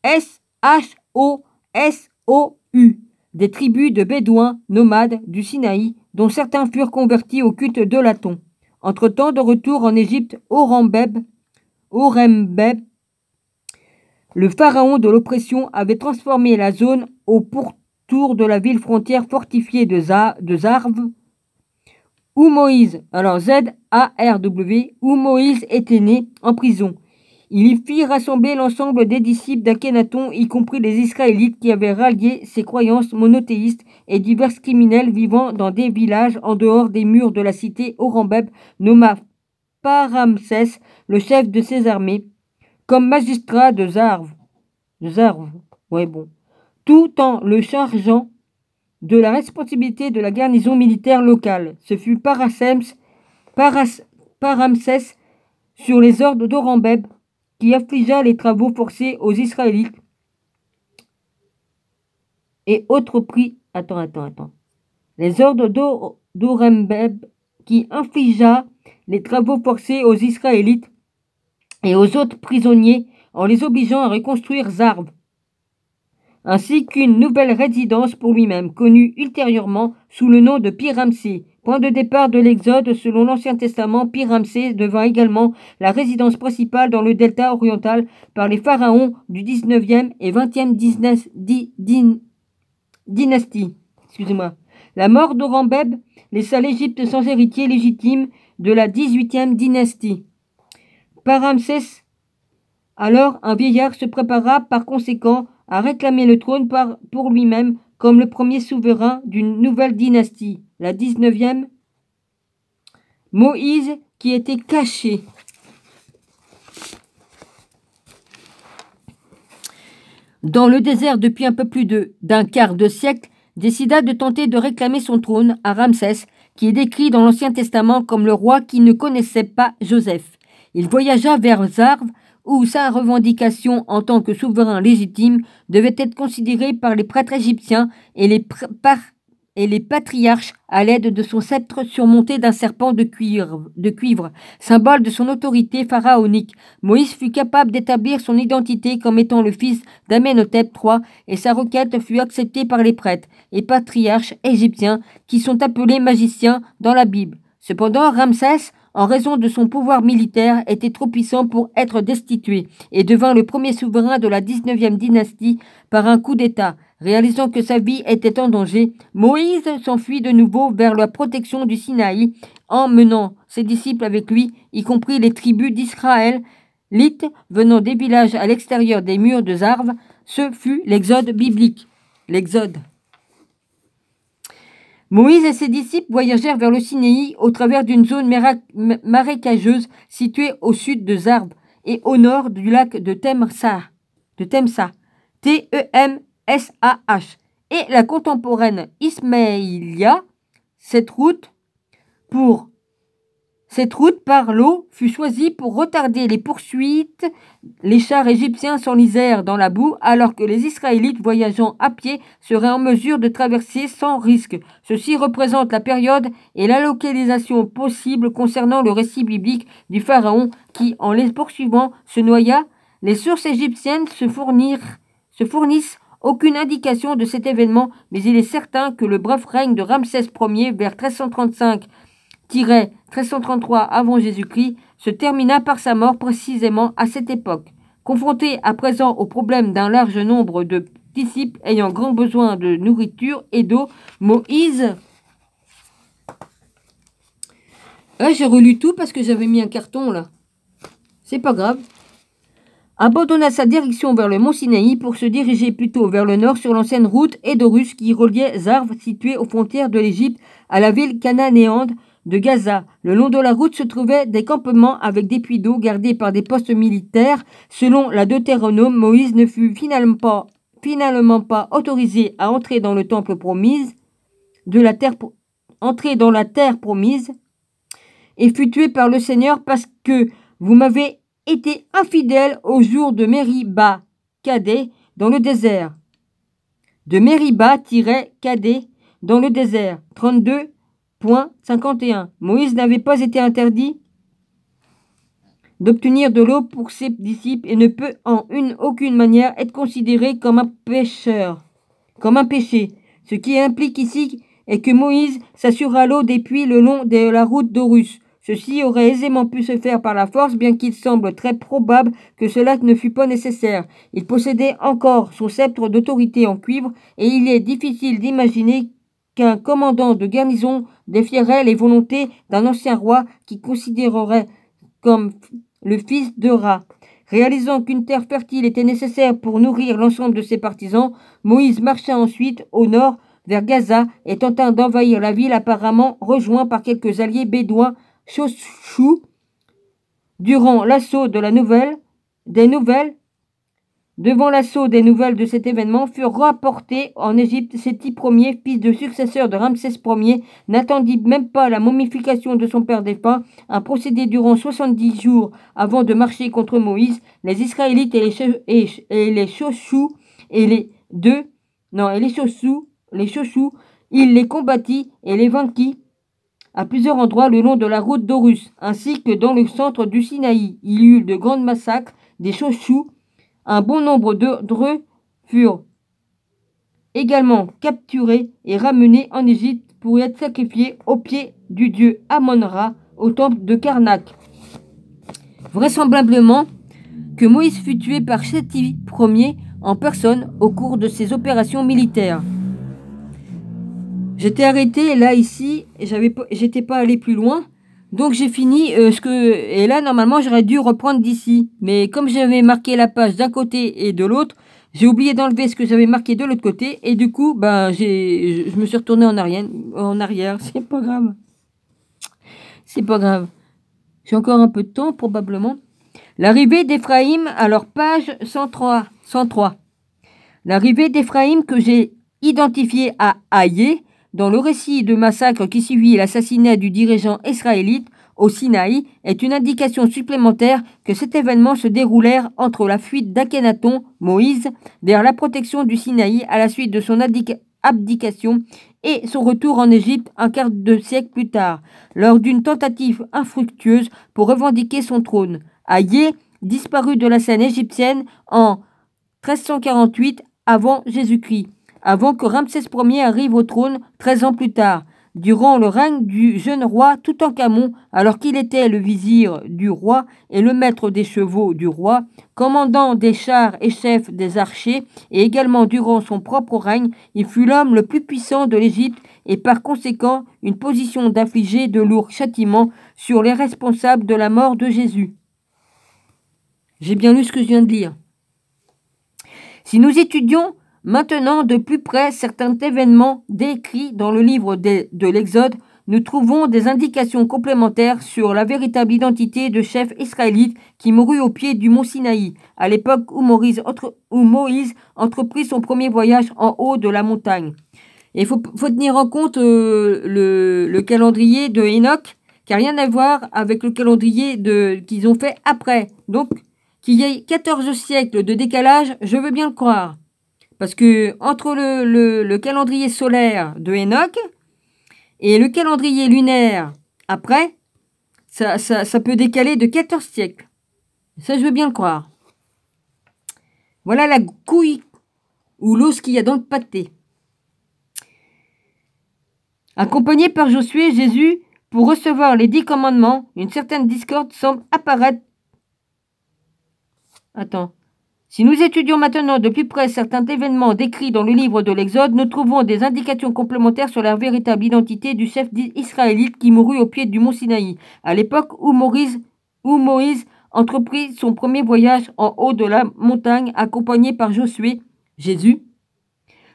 S-H-O-S-O-U, des tribus de Bédouins nomades du Sinaï, dont certains furent convertis au culte de l'Aton. Entre-temps, de retour en Égypte, Horembeb, le pharaon de l'oppression, avait transformé la zone au pourtour de la ville frontière fortifiée de Zarv, où Moïse, alors Z-A-R-W, où Moïse était né en prison. Il y fit rassembler l'ensemble des disciples d'Akhénaton, y compris les Israélites qui avaient rallié ses croyances monothéistes et divers criminels vivant dans des villages en dehors des murs de la cité. Horembeb nomma Paramsès, le chef de ses armées, comme magistrat de Zarv, tout en le chargeant de la responsabilité de la garnison militaire locale. Ce fut Paramsès, sur les ordres d'Horembeb, qui affligea les travaux forcés aux Israélites et autres prix. Les ordres d'Horembeb qui infligea les travaux forcés aux Israélites et aux autres prisonniers en les obligeant à reconstruire Zarv, ainsi qu'une nouvelle résidence pour lui-même, connue ultérieurement sous le nom de Pi-Ramsès. Point de départ de l'Exode, selon l'Ancien Testament, Pi-Ramsès devint également la résidence principale dans le delta oriental par les pharaons du 19e et 20e dynastie. La mort d'Horembeb laissa l'Égypte sans héritier légitime de la 18e dynastie. Paramsès, alors un vieillard, se prépara par conséquent à réclamer le trône pour lui-même comme le premier souverain d'une nouvelle dynastie, la 19e. Moïse, qui était caché dans le désert depuis un peu plus d'un quart de siècle, décida de tenter de réclamer son trône à Ramsès, qui est décrit dans l'Ancien Testament comme le roi qui ne connaissait pas Joseph. Il voyagea vers Zarv, où sa revendication en tant que souverain légitime devait être considérée par les prêtres égyptiens et les patriarches à l'aide de son sceptre surmonté d'un serpent de cuivre, symbole de son autorité pharaonique. Moïse fut capable d'établir son identité comme étant le fils d'Amenhotep III et sa requête fut acceptée par les prêtres et patriarches égyptiens qui sont appelés magiciens dans la Bible. Cependant, Ramsès, en raison de son pouvoir militaire, était trop puissant pour être destitué et devint le premier souverain de la 19e dynastie par un coup d'État. Réalisant que sa vie était en danger, Moïse s'enfuit de nouveau vers la protection du Sinaï, emmenant ses disciples avec lui, y compris les tribus d'Israélites venant des villages à l'extérieur des murs de Zarv. Ce fut l'exode biblique. L'exode. Moïse et ses disciples voyagèrent vers le Sinaï au travers d'une zone marécageuse située au sud de Zarv et au nord du lac de Temsah, T-E-M-S-A-H, et la contemporaine Ismaïlia. Cette route par l'eau fut choisie pour retarder les poursuites. Les chars égyptiens s'enlisèrent dans la boue alors que les Israélites voyageant à pied seraient en mesure de traverser sans risque. Ceci représente la période et la localisation possible concernant le récit biblique du pharaon qui, en les poursuivant, se noya Les sources égyptiennes se fournissent aucune indication de cet événement, mais il est certain que le bref règne de Ramsès Ier vers 1335-1333 avant Jésus-Christ se termina par sa mort précisément à cette époque. Confronté à présent au problème d'un large nombre de disciples ayant grand besoin de nourriture et d'eau, Moïse... Ouais, j'ai relu tout parce que j'avais mis un carton là. C'est pas grave. Abandonna sa direction vers le mont Sinaï pour se diriger plutôt vers le nord sur l'ancienne route Édorus qui reliait Zarv, située aux frontières de l'Égypte, à la ville cananéenne de Gaza. Le long de la route se trouvaient des campements avec des puits d'eau gardés par des postes militaires. Selon la Deutéronome, Moïse ne fut finalement pas autorisé à entrer dans le temple promise, entrer dans la terre promise, et fut tué par le Seigneur parce que vous m'avez été infidèle au jour de Mériba, Kadé, dans le désert. De Mériba-Kadé, dans le désert. 32.51. Moïse n'avait pas été interdit d'obtenir de l'eau pour ses disciples et ne peut en aucune manière être considéré comme un péché. Ce qui implique ici est que Moïse s'assura l'eau des puits le long de la route d'Horus. Ceci aurait aisément pu se faire par la force, bien qu'il semble très probable que cela ne fût pas nécessaire. Il possédait encore son sceptre d'autorité en cuivre, et il est difficile d'imaginer qu'un commandant de garnison défierait les volontés d'un ancien roi qui considérerait comme le fils de Ra. Réalisant qu'une terre fertile était nécessaire pour nourrir l'ensemble de ses partisans, Moïse marcha ensuite au nord vers Gaza et tenta d'envahir la ville, apparemment rejoint par quelques alliés bédouins Chouchou. Devant l'assaut des nouvelles de cet événement furent rapportées en Égypte. Séti Ier, fils de successeur de Ramsès Ier, n'attendit même pas la momification de son père défunt, un procédé durant 70 jours avant de marcher contre Moïse. Les Israélites et les Chouchous il les combattit et les vainquit à plusieurs endroits le long de la route d'Horus, ainsi que dans le centre du Sinaï. Il y eut de grands massacres des Chouchous. Un bon nombre d'eux furent également capturés et ramenés en Égypte pour être sacrifiés aux pieds du dieu Amon-Ra au temple de Karnak. Vraisemblablement que Moïse fut tué par Séti Ier en personne au cours de ses opérations militaires. J'étais arrêté là ici, j'étais pas allé plus loin, donc j'ai fini et là normalement j'aurais dû reprendre d'ici, mais comme j'avais marqué la page d'un côté et de l'autre, j'ai oublié d'enlever ce que j'avais marqué de l'autre côté et du coup je me suis retourné en arrière, c'est pas grave, j'ai encore un peu de temps probablement. L'arrivée d'Éphraïm, alors page 103. L'arrivée d'Éphraïm que j'ai identifiée à Aïe, dans le récit de massacre qui suivit l'assassinat du dirigeant israélite au Sinaï, est une indication supplémentaire que cet événement se déroulait entre la fuite d'Akhenaton, Moïse, vers la protection du Sinaï à la suite de son abdication et son retour en Égypte un quart de siècle plus tard, lors d'une tentative infructueuse pour revendiquer son trône. Aïe disparut de la scène égyptienne en 1348 avant Jésus-Christ, avant que Ramsès Ier arrive au trône 13 ans plus tard. Durant le règne du jeune roi Toutankhamon, alors qu'il était le vizir du roi et le maître des chevaux du roi, commandant des chars et chef des archers, et également durant son propre règne, il fut l'homme le plus puissant de l'Égypte et par conséquent une position d'infliger de lourds châtiments sur les responsables de la mort de Jésus. J'ai bien lu ce que je viens de lire. Si nous étudions maintenant de plus près certains événements décrits dans le livre de l'Exode, nous trouvons des indications complémentaires sur la véritable identité de chef israélite qui mourut au pied du mont Sinaï, à l'époque où Moïse entreprit son premier voyage en haut de la montagne. Et il faut tenir en compte le calendrier de Enoch, qui n'a rien à voir avec le calendrier qu'ils ont fait après. Donc, qu'il y ait 14 siècles de décalage, je veux bien le croire. Parce que entre le calendrier solaire de Enoch et le calendrier lunaire après, ça peut décaler de 14 siècles. Ça, je veux bien le croire. Voilà la couille ou l'os qu'il y a dans le pâté. Accompagné par Josué, Jésus, pour recevoir les 10 commandements, une certaine discorde semble apparaître. Attends. Si nous étudions maintenant de plus près certains événements décrits dans le livre de l'Exode, nous trouvons des indications complémentaires sur la véritable identité du chef israélite qui mourut au pied du mont Sinaï, à l'époque où Moïse entreprit son premier voyage en haut de la montagne accompagné par Josué, Jésus.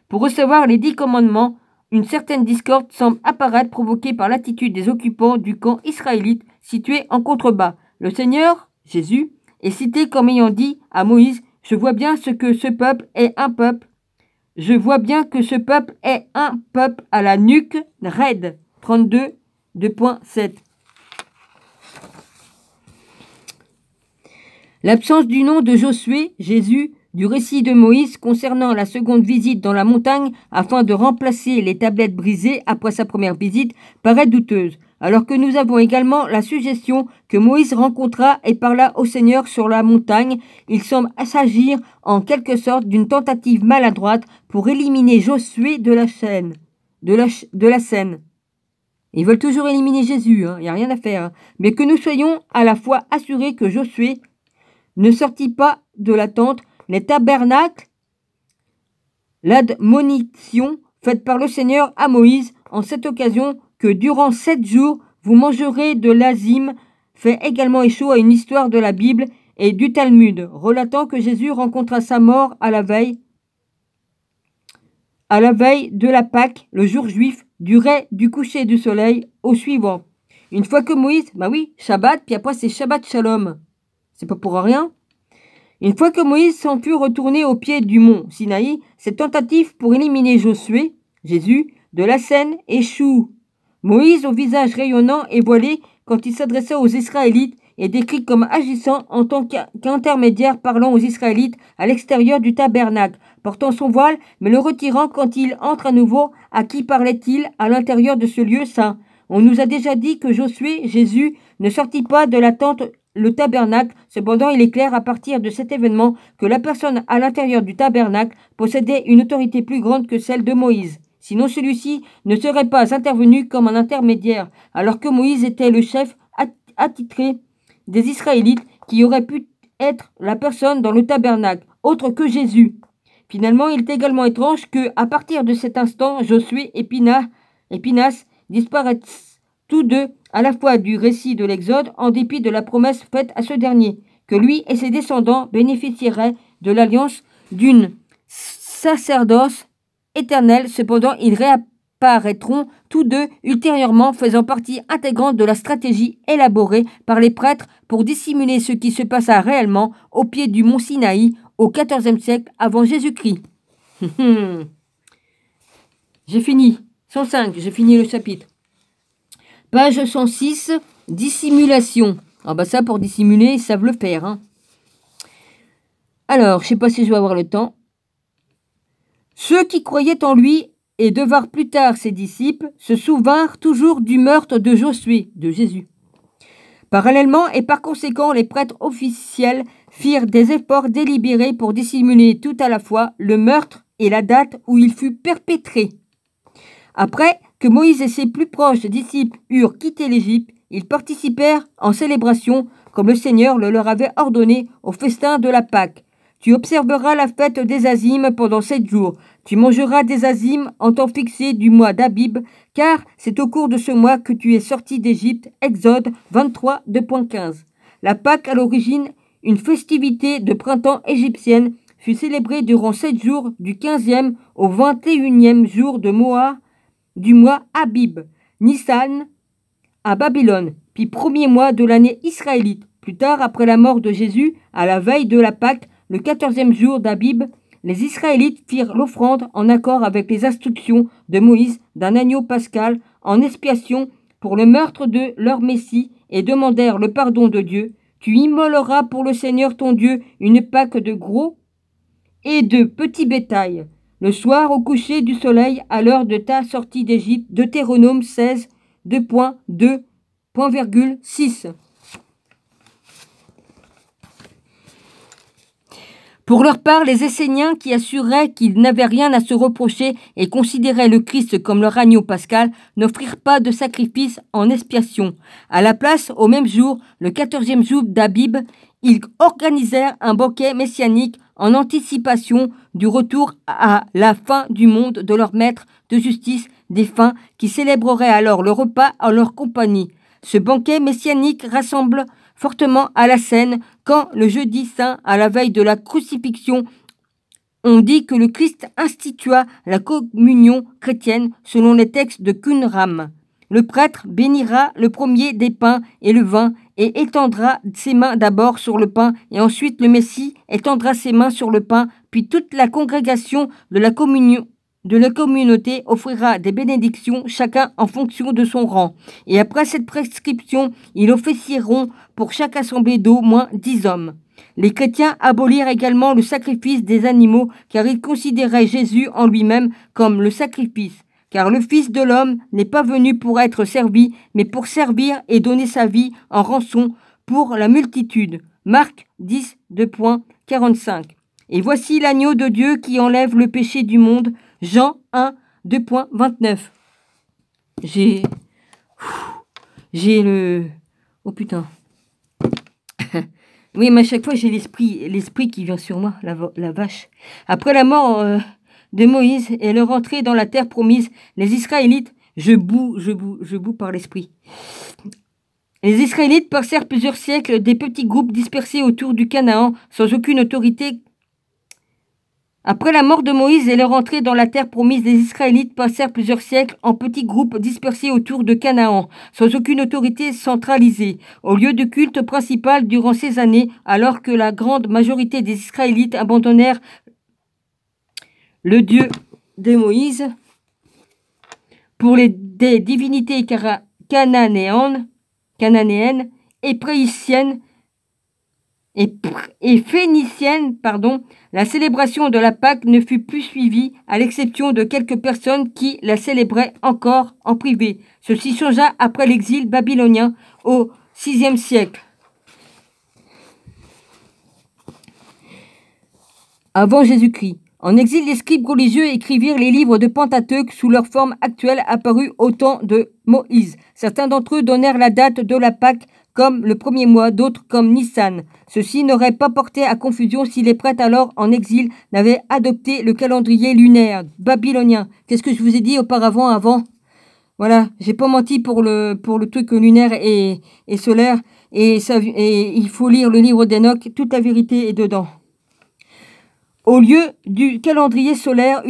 Pour recevoir les 10 commandements, une certaine discorde semble apparaître provoquée par l'attitude des occupants du camp israélite situé en contrebas. Le Seigneur, Jésus, est cité comme ayant dit à Moïse: « Je vois bien que ce peuple est un peuple. Je vois bien que ce peuple est un peuple à la nuque raide. » 32, 2.7. L'absence du nom de Josué, Jésus, du récit de Moïse concernant la seconde visite dans la montagne afin de remplacer les tablettes brisées après sa première visite paraît douteuse, alors que nous avons également la suggestion que Moïse rencontra et parla au Seigneur sur la montagne. Il semble s'agir en quelque sorte d'une tentative maladroite pour éliminer Josué de la scène. Ils veulent toujours éliminer Jésus, il n'y a rien à faire. Mais que nous soyons à la fois assurés que Josué ne sortit pas de la tente, les tabernacles, l'admonition faite par le Seigneur à Moïse en cette occasion que durant 7 jours vous mangerez de l'azim fait également écho à une histoire de la Bible et du Talmud, relatant que Jésus rencontra sa mort à la veille de la Pâque, le jour juif, du coucher du soleil au suivant. Une fois que Moïse, Shabbat, puis après c'est Shabbat Shalom. C'est pas pour rien. Une fois que Moïse s'en fut retourné au pied du mont Sinaï, cette tentative pour éliminer Josué, Jésus, de la scène échoue. Moïse, au visage rayonnant et voilé, quand il s'adressa aux Israélites, est décrit comme agissant en tant qu'intermédiaire parlant aux Israélites à l'extérieur du tabernacle, portant son voile, mais le retirant quand il entre à nouveau. À qui parlait-il à l'intérieur de ce lieu saint? On nous a déjà dit que Josué, Jésus, ne sortit pas de la tente, le tabernacle. Cependant, il est clair à partir de cet événement que la personne à l'intérieur du tabernacle possédait une autorité plus grande que celle de Moïse. Sinon, celui-ci ne serait pas intervenu comme un intermédiaire, alors que Moïse était le chef attitré des Israélites qui aurait pu être la personne dans le tabernacle, autre que Jésus. Finalement, il est également étrange que, à partir de cet instant, Josué et Pinas disparaissent tous deux à la fois du récit de l'Exode, en dépit de la promesse faite à ce dernier, que lui et ses descendants bénéficieraient de l'alliance d'une sacerdoce éternel. Cependant, ils réapparaîtront tous deux ultérieurement, faisant partie intégrante de la stratégie élaborée par les prêtres pour dissimuler ce qui se passa réellement au pied du mont Sinaï au XIVe siècle avant Jésus-Christ. J'ai fini. 105, j'ai fini le chapitre. Page 106, dissimulation. Ça, pour dissimuler, ils savent le faire. Alors, je ne sais pas si je vais avoir le temps. Ceux qui croyaient en lui et devinrent plus tard ses disciples se souvinrent toujours du meurtre de Josué, de Jésus. Parallèlement et par conséquent, les prêtres officiels firent des efforts délibérés pour dissimuler tout à la fois le meurtre et la date où il fut perpétré. Après que Moïse et ses plus proches disciples eurent quitté l'Égypte, ils participèrent en célébration, comme le Seigneur le leur avait ordonné, au festin de la Pâque. Tu observeras la fête des Azimes pendant 7 jours. Tu mangeras des Azimes en temps fixé du mois d'Abib, car c'est au cours de ce mois que tu es sorti d'Égypte. Exode 23, 2.15. La Pâque, à l'origine, une festivité de printemps égyptienne, fut célébrée durant 7 jours, du 15e au 21e jour du mois Abib, Nissan, à Babylone, puis premier mois de l'année israélite. Plus tard, après la mort de Jésus, à la veille de la Pâque, le 14e jour d'Abib, les Israélites firent l'offrande en accord avec les instructions de Moïse d'un agneau pascal en expiation pour le meurtre de leur Messie et demandèrent le pardon de Dieu. Tu immoleras pour le Seigneur ton Dieu une Pâque de gros et de petit bétail. Le soir, au coucher du soleil, à l'heure de ta sortie d'Égypte, Deutéronome 16, 2.2.6. Pour leur part, les Esséniens, qui assuraient qu'ils n'avaient rien à se reprocher et considéraient le Christ comme leur agneau pascal, n'offrirent pas de sacrifice en expiation. À la place, au même jour, le 14e jour d'Abib, ils organisèrent un banquet messianique en anticipation du retour à la fin du monde de leur maître de justice défunt, qui célébrerait alors le repas en leur compagnie. Ce banquet messianique rassemble fortement à la scène quand, le jeudi saint, à la veille de la crucifixion, on dit que le Christ institua la communion chrétienne selon les textes de Qumran. Le prêtre bénira le premier des pains et le vin et étendra ses mains d'abord sur le pain et ensuite le Messie étendra ses mains sur le pain, puis toute la congrégation de la communauté offrira des bénédictions, chacun en fonction de son rang. Et après cette prescription, ils officieront pour chaque assemblée d'au moins 10 hommes. Les chrétiens abolirent également le sacrifice des animaux, car ils considéraient Jésus en lui-même comme le sacrifice. Car le Fils de l'homme n'est pas venu pour être servi, mais pour servir et donner sa vie en rançon pour la multitude. Marc 10, 2.45. Et voici l'agneau de Dieu qui enlève le péché du monde. Jean 1, 2.29. J'ai le... Oh putain. Oui, mais à chaque fois, j'ai l'esprit qui vient sur moi, la vache. Après la mort de Moïse et leur entrée dans la terre promise, les Israélites, je boue par l'esprit. Les Israélites passèrent plusieurs siècles des petits groupes dispersés autour du Canaan, sans aucune autorité. Après la mort de Moïse et leur entrée dans la terre promise, les Israélites passèrent plusieurs siècles en petits groupes dispersés autour de Canaan, sans aucune autorité centralisée, au lieu de culte principal durant ces années, alors que la grande majorité des Israélites abandonnèrent le Dieu de Moïse pour des divinités cananéennes et préiciennes et phénicienne, la célébration de la Pâque ne fut plus suivie, à l'exception de quelques personnes qui la célébraient encore en privé. Ceci changea après l'exil babylonien au VIe siècle. Avant Jésus-Christ. En exil, les scribes religieux écrivirent les livres de Pentateuque sous leur forme actuelle apparue au temps de Moïse. Certains d'entre eux donnèrent la date de la Pâque comme le premier mois, d'autres comme Nissan. Ceci n'aurait pas porté à confusion si les prêtres alors en exil n'avaient adopté le calendrier lunaire babylonien. Qu'est-ce que je vous ai dit auparavant avant? Voilà, j'ai pas menti pour le truc lunaire et solaire. Et il faut lire le livre d'Enoch, toute la vérité est dedans. Au lieu du calendrier solaire,